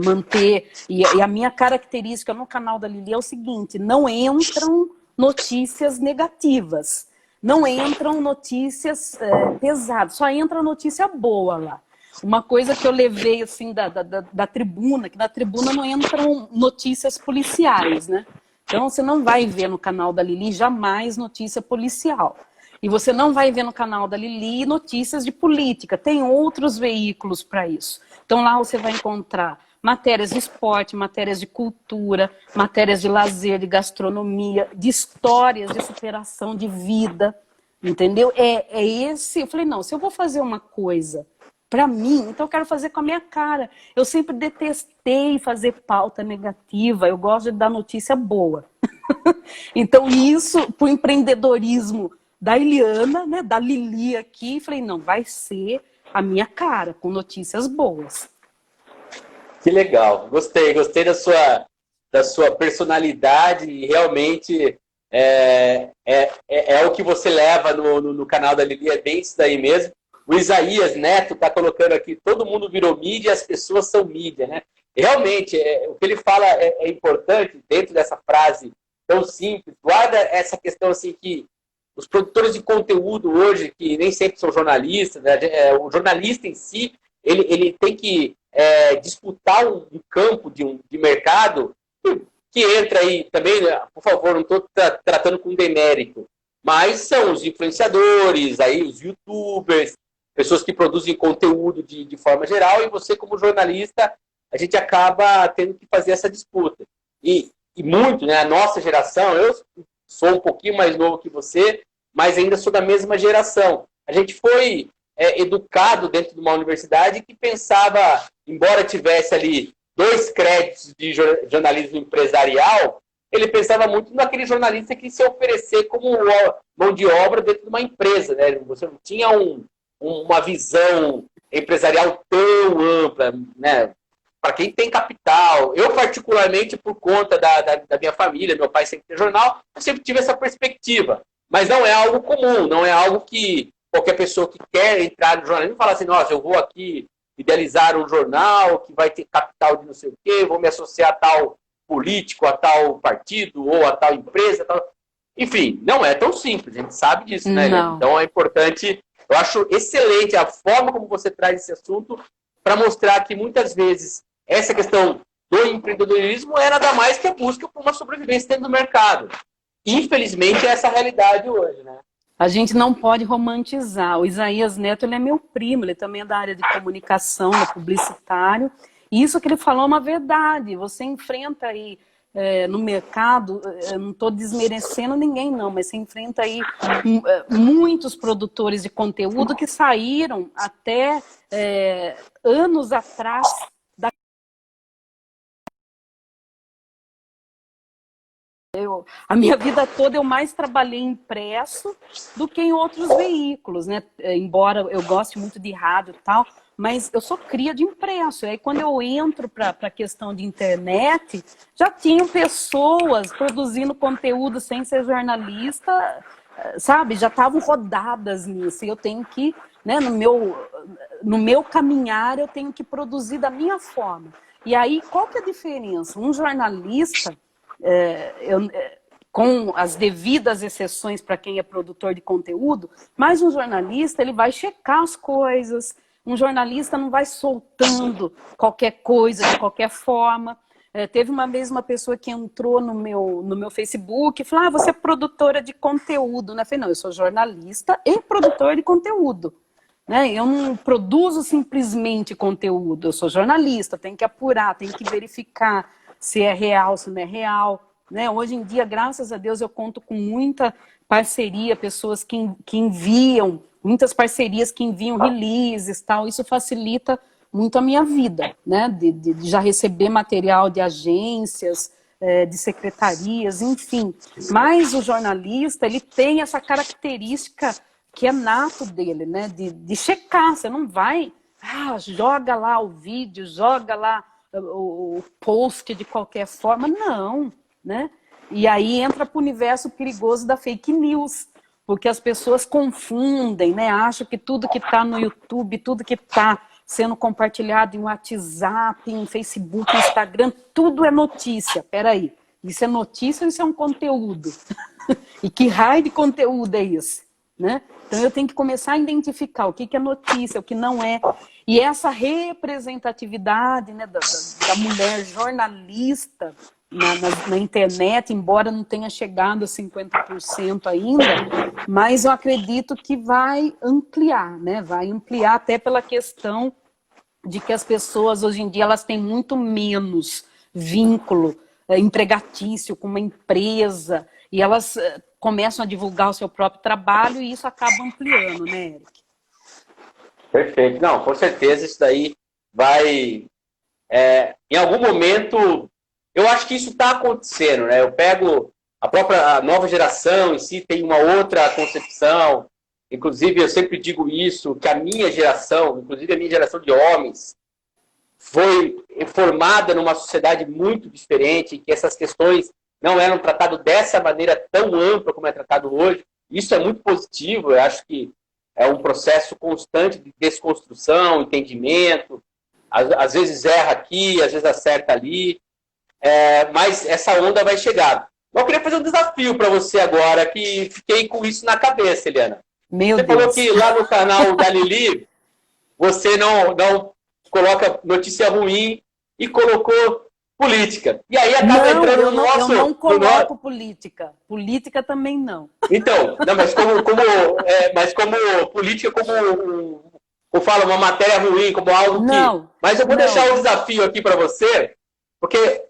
manter. E a minha característica no canal da Lili é o seguinte: não entram notícias negativas, não entram notícias pesadas, só entra notícia boa lá. Uma coisa que eu levei assim da tribuna, que na tribuna não entram notícias policiais, né? Então você não vai ver no canal da Lili jamais notícia policial. E você não vai ver no canal da Lili notícias de política. Tem outros veículos para isso. Então lá você vai encontrar matérias de esporte, matérias de cultura, matérias de lazer, de gastronomia, de histórias de superação de vida. Entendeu? É esse. Eu falei, não, se eu vou fazer uma coisa para mim, então eu quero fazer com a minha cara. Eu sempre detestei fazer pauta negativa, eu gosto de dar notícia boa. Então isso, para o empreendedorismo da Eliana, né, da Lili aqui, falei, não, vai ser a minha cara, com notícias boas. Que legal, gostei da sua personalidade e realmente é o que você leva no canal da Lili, é bem isso daí mesmo. O Isaías Neto está colocando aqui, todo mundo virou mídia e as pessoas são mídia, né? Realmente, o que ele fala é importante dentro dessa frase tão simples. Guarda essa questão assim que os produtores de conteúdo hoje, que nem sempre são jornalistas, né? O jornalista em si, ele tem que disputar um campo de mercado que entra aí também, né? Por favor, não estou tratando com demérito, mas são os influenciadores, aí os youtubers, pessoas que produzem conteúdo de forma geral, e você como jornalista, a gente acaba tendo que fazer essa disputa. E muito, né? A nossa geração, eu sou um pouquinho mais novo que você, mas ainda sou da mesma geração. A gente foi educado dentro de uma universidade que pensava, embora tivesse ali 2 créditos de jornalismo empresarial, ele pensava muito naquele jornalista que se oferecer como mão de obra dentro de uma empresa, né? Você não tinha uma visão empresarial tão ampla, né? Para quem tem capital. Eu, particularmente, por conta da minha família, meu pai sempre tem jornal, eu sempre tive essa perspectiva. Mas não é algo comum, não é algo que qualquer pessoa que quer entrar no jornalismo fala assim, nossa, eu vou aqui idealizar um jornal que vai ter capital de não sei o quê, vou me associar a tal político, a tal partido ou a tal empresa. Tal. Enfim, não é tão simples, a gente sabe disso, né, Helena? Não. Então é importante, eu acho excelente a forma como você traz esse assunto para mostrar que muitas vezes essa questão do empreendedorismo é nada mais que a busca por uma sobrevivência dentro do mercado. Infelizmente, é essa a realidade hoje, né? A gente não pode romantizar. O Isaías Neto, ele é meu primo, ele também é da área de comunicação, é publicitário. E isso que ele falou é uma verdade. Você enfrenta aí no mercado, eu não estou desmerecendo ninguém não, mas você enfrenta aí muitos produtores de conteúdo que saíram até anos atrás a minha vida toda eu mais trabalhei impresso do que em outros veículos, né? Embora eu goste muito de rádio e tal, mas eu sou cria de impresso. E aí quando eu entro para a questão de internet, já tinham pessoas produzindo conteúdo sem ser jornalista, sabe? Já estavam rodadas nisso. E eu tenho que, né, no meu caminhar, eu tenho que produzir da minha forma. E aí, qual que é a diferença? Um jornalista... com as devidas exceções para quem é produtor de conteúdo, mas um jornalista ele vai checar as coisas, um jornalista não vai soltando qualquer coisa de qualquer forma. Teve uma vez uma pessoa que entrou no meu Facebook e falou, você é produtora de conteúdo, né? Eu falei, não, eu sou jornalista e produtor de conteúdo. Né? Eu não produzo simplesmente conteúdo, eu sou jornalista, tenho que apurar, tenho que verificar se é real, se não é real. Né? Hoje em dia, graças a Deus, eu conto com muita parceria, pessoas que enviam, muitas parcerias que enviam releases, tal. Isso facilita muito a minha vida, né? De já receber material de agências, de secretarias, enfim. Mas o jornalista, ele tem essa característica que é nato dele, né? De checar, você não vai, joga lá o vídeo, joga lá o post de qualquer forma, não, né? E aí entra para o universo perigoso da fake news, porque as pessoas confundem, né? Acham que tudo que está no YouTube, tudo que está sendo compartilhado em WhatsApp, em Facebook, Instagram, tudo é notícia. Peraí, isso é notícia ou isso é um conteúdo? E que raio de conteúdo é esse? Né? Então eu tenho que começar a identificar o que é notícia, o que não é. E essa representatividade, né, da mulher jornalista na internet, embora não tenha chegado a 50% ainda, mas eu acredito que vai ampliar, né? Vai ampliar até pela questão de que as pessoas hoje em dia elas têm muito menos vínculo empregatício com uma empresa e elas começam a divulgar o seu próprio trabalho e isso acaba ampliando, né, Eric? Perfeito. Não, com certeza isso daí vai... em algum momento, eu acho que isso está acontecendo, né? Eu pego a nova geração em si tem uma outra concepção. Inclusive, eu sempre digo isso, que a minha geração, inclusive a minha geração de homens, foi formada numa sociedade muito diferente, que essas questões não eram tratadas dessa maneira tão ampla como é tratado hoje. Isso é muito positivo, eu acho que é um processo constante de desconstrução, entendimento. Às vezes erra aqui, às vezes acerta ali, mas essa onda vai chegar. Eu queria fazer um desafio para você agora, que fiquei com isso na cabeça, Eliana. Você falou que lá no canal da Lili, você não coloca notícia ruim e colocou política. E aí acaba entrando no nosso... Eu não coloco política. Política também não. Então, não, mas como política, como fala, uma matéria ruim, como algo que... Mas eu vou deixar um desafio aqui para você, porque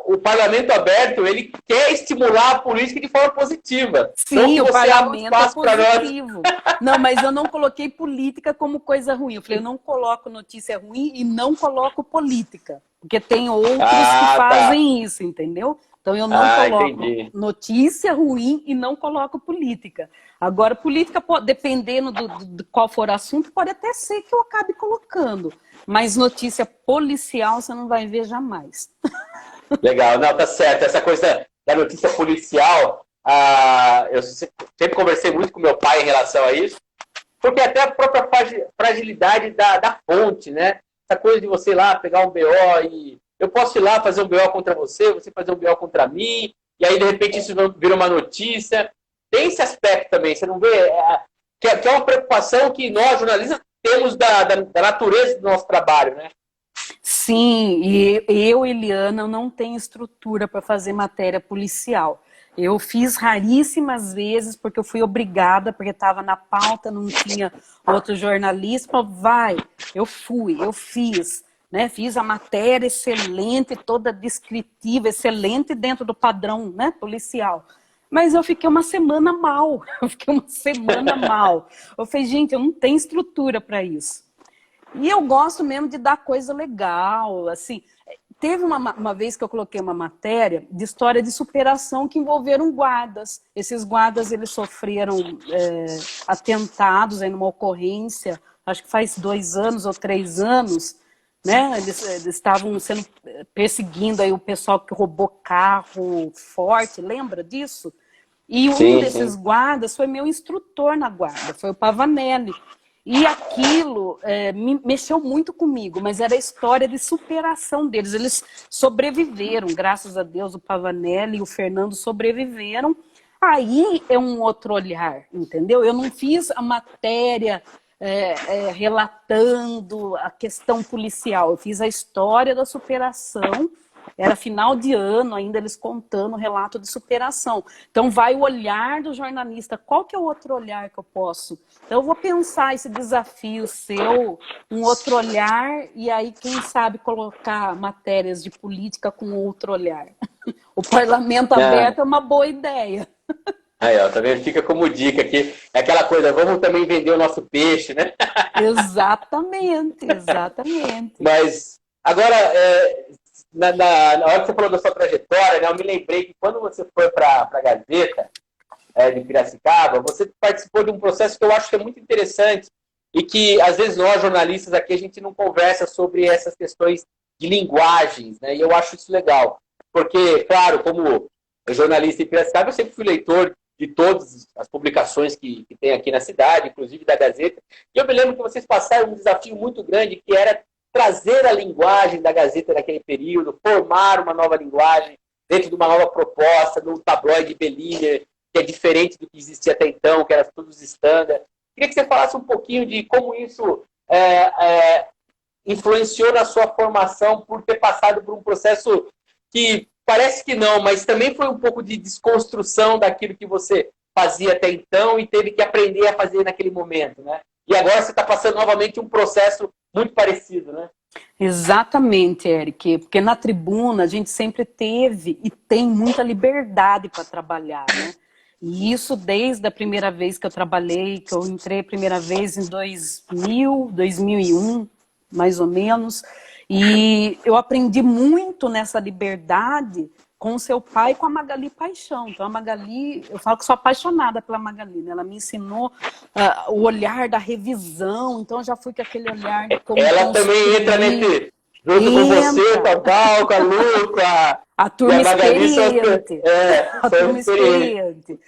o parlamento aberto, ele quer estimular a política de forma positiva. Sim, o parlamento é positivo. Não, mas eu não coloquei política como coisa ruim. Eu falei, eu não coloco notícia ruim e não coloco política. Porque tem outros que fazem isso, entendeu? Então eu não coloco notícia ruim e não coloco política. Agora, política, dependendo de qual for o assunto, pode até ser que eu acabe colocando. Mas notícia policial você não vai ver jamais. Legal, não, tá certo. Essa coisa da notícia policial, eu sempre conversei muito com meu pai em relação a isso, porque até a própria fragilidade da fonte, né? Essa coisa de você ir lá pegar um BO e eu posso ir lá fazer um BO contra você fazer um BO contra mim, e aí de repente isso vira uma notícia. Tem esse aspecto também, você não vê? Que é uma preocupação que nós, jornalistas, temos da natureza do nosso trabalho, né? Sim, e eu, Eliana, não tenho estrutura para fazer matéria policial. Eu fiz raríssimas vezes, porque eu fui obrigada, porque estava na pauta, não tinha outro jornalista. Vai, eu fui, eu fiz. Né? Fiz a matéria excelente, toda descritiva, excelente dentro do padrão, né, policial. Mas eu fiquei uma semana mal. Eu fiquei uma semana mal. Eu falei, gente, eu não tenho estrutura para isso. E eu gosto mesmo de dar coisa legal, assim. Teve uma vez que eu coloquei uma matéria de história de superação que envolveram guardas. Esses guardas, eles sofreram atentados aí numa ocorrência, acho que faz 2 anos ou 3 anos, né? Eles estavam sendo perseguindo aí o pessoal que roubou carro forte, lembra disso? E um desses guardas foi meu instrutor na guarda, foi o Pavanelli. E aquilo mexeu muito comigo, mas era a história de superação deles. Eles sobreviveram, graças a Deus, o Pavanelli e o Fernando sobreviveram. Aí é um outro olhar, entendeu? Eu não fiz a matéria relatando a questão policial, eu fiz a história da superação. Era final de ano, ainda eles contando o relato de superação. Então vai o olhar do jornalista. Qual que é o outro olhar que eu posso? Então eu vou pensar esse desafio seu, um outro olhar, e aí quem sabe colocar matérias de política com outro olhar. O parlamento aberto é uma boa ideia. Aí, ó, também fica como dica aqui. É aquela coisa, vamos também vender o nosso peixe, né? Exatamente, exatamente. Mas agora... Na hora que você falou da sua trajetória, né, eu me lembrei que quando você foi para a Gazeta de Piracicaba, você participou de um processo que eu acho que é muito interessante e que, às vezes, nós, jornalistas aqui, a gente não conversa sobre essas questões de linguagens, né, e eu acho isso legal. Porque, claro, como jornalista em Piracicaba, eu sempre fui leitor de todas as publicações que tem aqui na cidade, inclusive da Gazeta, e eu me lembro que vocês passaram um desafio muito grande, que era trazer a linguagem da Gazeta daquele período, formar uma nova linguagem dentro de uma nova proposta, no tabloide Beliner, que é diferente do que existia até então, que era todos standard. Queria que você falasse um pouquinho de como isso influenciou na sua formação por ter passado por um processo que parece que não, mas também foi um pouco de desconstrução daquilo que você fazia até então e teve que aprender a fazer naquele momento, né? E agora você está passando novamente um processo muito parecido, né? Exatamente, Eric, porque na tribuna a gente sempre teve e tem muita liberdade para trabalhar, né? E isso desde a primeira vez que eu trabalhei, que eu entrei a primeira vez em 2000, 2001, mais ou menos, e eu aprendi muito nessa liberdade com o seu pai e com a Magali Paixão. Então a Magali, eu falo que sou apaixonada pela Magali, né? Ela me ensinou o olhar da revisão, então eu já fui com aquele olhar de como ela também entra nesse, junto com você, com a Val, com a Lu, com a turma experiente. A turma experiente.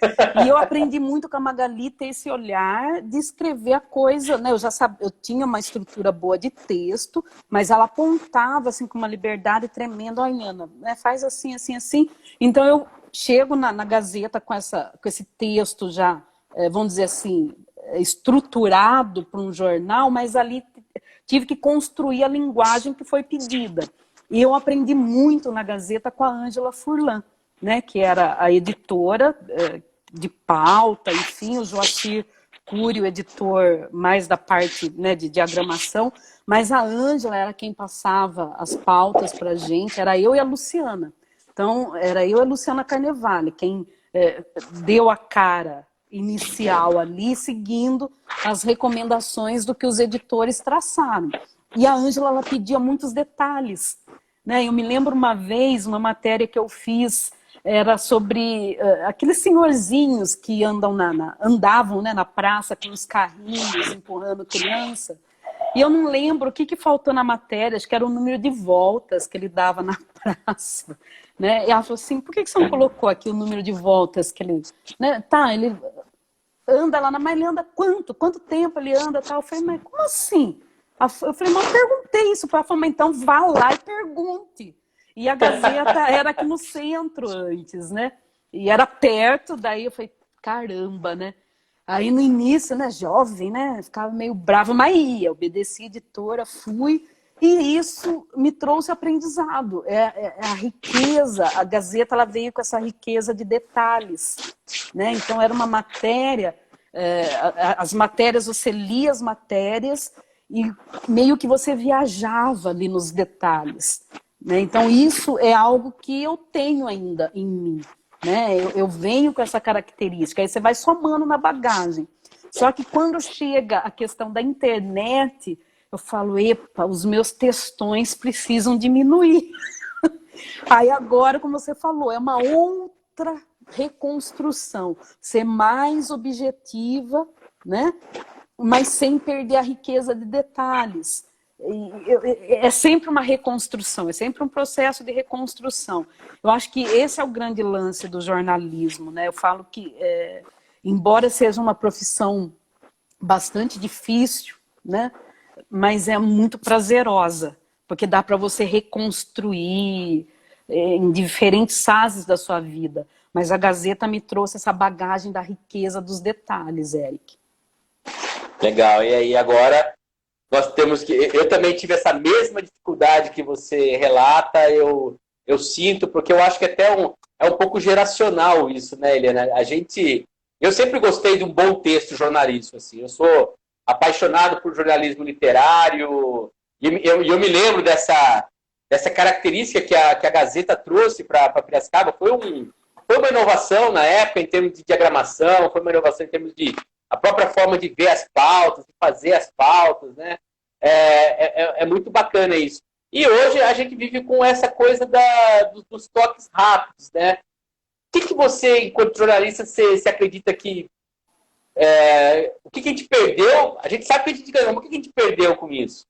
E eu aprendi muito com a Magali ter esse olhar de escrever a coisa, né? Eu já sabia, eu tinha uma estrutura boa de texto, mas ela apontava assim com uma liberdade tremenda, olha, Ana, né? Faz assim, assim, assim. Então eu chego na Gazeta com esse texto já, vamos dizer assim, estruturado para um jornal, mas ali tive que construir a linguagem que foi pedida. E eu aprendi muito na Gazeta com a Ângela Furlan, né, que era a editora de pauta, enfim, o Joacir Cury, o editor mais da parte, né, de diagramação, mas a Ângela era quem passava as pautas para a gente, era eu e a Luciana. Então, era eu e a Luciana Carnevale, quem deu a cara inicial ali, seguindo as recomendações do que os editores traçaram. E a Ângela, ela pedia muitos detalhes, né? Eu me lembro uma vez, uma matéria que eu fiz, era sobre aqueles senhorzinhos que andavam, né, na praça com os carrinhos, empurrando criança. E eu não lembro o que faltou na matéria, acho que era o número de voltas que ele dava na praça. Né? E ela falou assim, por que você não colocou aqui o número de voltas que ele... Né? Tá, ele anda lá, mas ele anda quanto? Quanto tempo ele anda? Tal? Eu falei, mas como assim? Eu falei, mas eu perguntei isso para ela. Falei, mas então vá lá e pergunte. E a Gazeta era aqui no centro antes, né? E era perto, daí eu falei, caramba, né? Aí no início, né, jovem, né, ficava meio brava, mas ia, obedeci a editora, fui, e isso me trouxe aprendizado, a riqueza, a Gazeta ela veio com essa riqueza de detalhes, né? Então era uma matéria, as matérias, você lia as matérias e meio que você viajava ali nos detalhes, né? Então isso é algo que eu tenho ainda em mim. Né? Eu venho com essa característica, aí você vai somando na bagagem. Só que quando chega a questão da internet, eu falo, epa, os meus textões precisam diminuir. Aí agora, como você falou, é uma outra reconstrução, ser mais objetiva, né? Mas sem perder a riqueza de detalhes. É sempre uma reconstrução, é sempre um processo de reconstrução. Eu acho que esse é o grande lance do jornalismo, né? Eu falo que, embora seja uma profissão bastante difícil, né? Mas é muito prazerosa, porque dá para você reconstruir em diferentes fases da sua vida. Mas a Gazeta me trouxe essa bagagem da riqueza dos detalhes, Eric. Legal, e aí agora nós temos que... Eu também tive essa mesma dificuldade que você relata, eu sinto, porque eu acho que até é um pouco geracional isso, né, Eliana? Eu sempre gostei de um bom texto jornalístico, assim. Eu sou apaixonado por jornalismo literário, e eu me lembro dessa característica que a Gazeta trouxe para Piracicaba. Foi uma inovação na época em termos de diagramação, foi uma inovação em termos de a própria forma de ver as pautas, de fazer as pautas, né? É muito bacana isso. E hoje a gente vive com essa coisa dos toques rápidos, né? O que você, enquanto jornalista, você acredita que... o que a gente perdeu? A gente sabe que a gente ganhou, mas o que a gente perdeu com isso?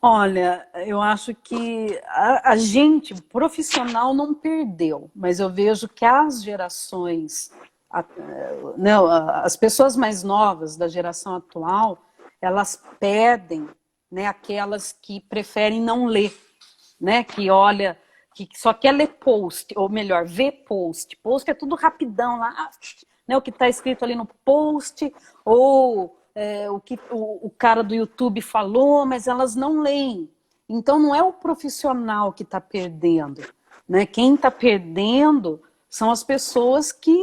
Olha, eu acho que a gente, o profissional, não perdeu, mas eu vejo que as gerações... Não, as pessoas mais novas da geração atual, elas perdem, né, aquelas que preferem não ler, né, que olha, que só quer ler post, ou melhor, ver post. Post é tudo rapidão lá, né, o que está escrito ali no post, ou o que o cara do YouTube falou, mas elas não leem. Então não é o profissional que está perdendo, né? Quem está perdendo são as pessoas que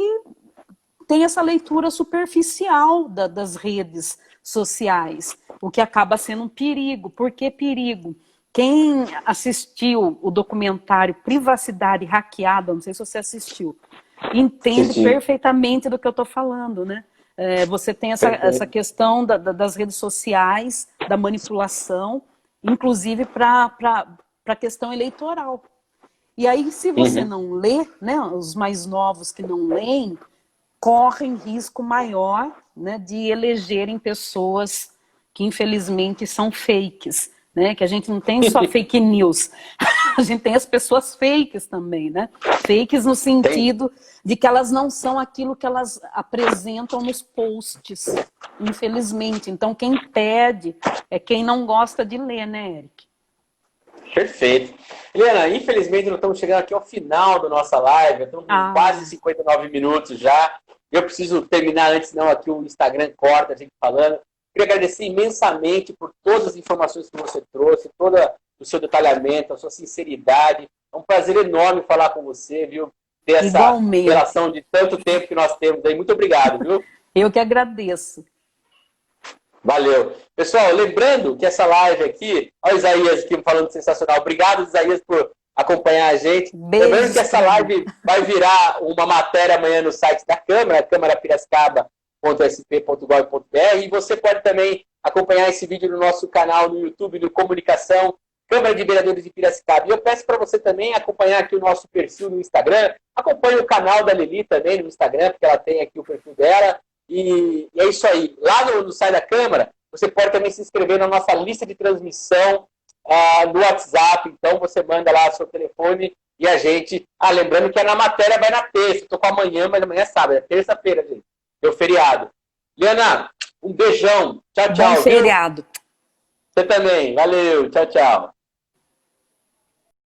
tem essa leitura superficial das redes sociais, o que acaba sendo um perigo. Por que perigo? Quem assistiu o documentário Privacidade Hackeada, não sei se você assistiu, entende perfeitamente do que eu estou falando, né? Você tem essa questão das redes sociais, da manipulação, inclusive para a questão eleitoral. E aí, se você não lê, né, os mais novos que não leem, correm risco maior, né, de elegerem pessoas que infelizmente são fakes, né? Que a gente não tem só fake news, a gente tem as pessoas fakes também, né? Fakes no sentido de que elas não são aquilo que elas apresentam nos posts, infelizmente. Então quem perde é quem não gosta de ler, né, Eric? Perfeito. Eliana, infelizmente nós estamos chegando aqui ao final da nossa live, estamos com quase 59 minutos já. Eu preciso terminar antes, senão aqui o Instagram corta a gente falando. Queria agradecer imensamente por todas as informações que você trouxe, todo o seu detalhamento, a sua sinceridade. É um prazer enorme falar com você, viu? Ter essa Igualmente. relação de tanto tempo que nós temos aí. Muito obrigado, viu? Eu que agradeço. Valeu. Pessoal, lembrando que essa live aqui... Olha o Isaías aqui falando sensacional. Obrigado, Isaías, por acompanhar a gente. Beijo. Lembrando que essa live vai virar uma matéria amanhã no site da Câmara, câmarapiracicaba.sp.gov.br, e você pode também acompanhar esse vídeo no nosso canal no YouTube, no Comunicação, Câmara de Vereadores de Piracicaba. E eu peço para você também acompanhar aqui o nosso perfil no Instagram. Acompanhe o canal da Lili também no Instagram, porque ela tem aqui o perfil dela. E é isso aí. Lá no site da Câmara, você pode também se inscrever na nossa lista de transmissão no WhatsApp. Então, você manda lá seu telefone e a gente... lembrando que na matéria vai na terça. Estou com amanhã, mas amanhã é sábado. É terça-feira, gente. Deu feriado. Liana, um beijão. Tchau, tchau. Bom feriado. Você também. Valeu. Tchau, tchau.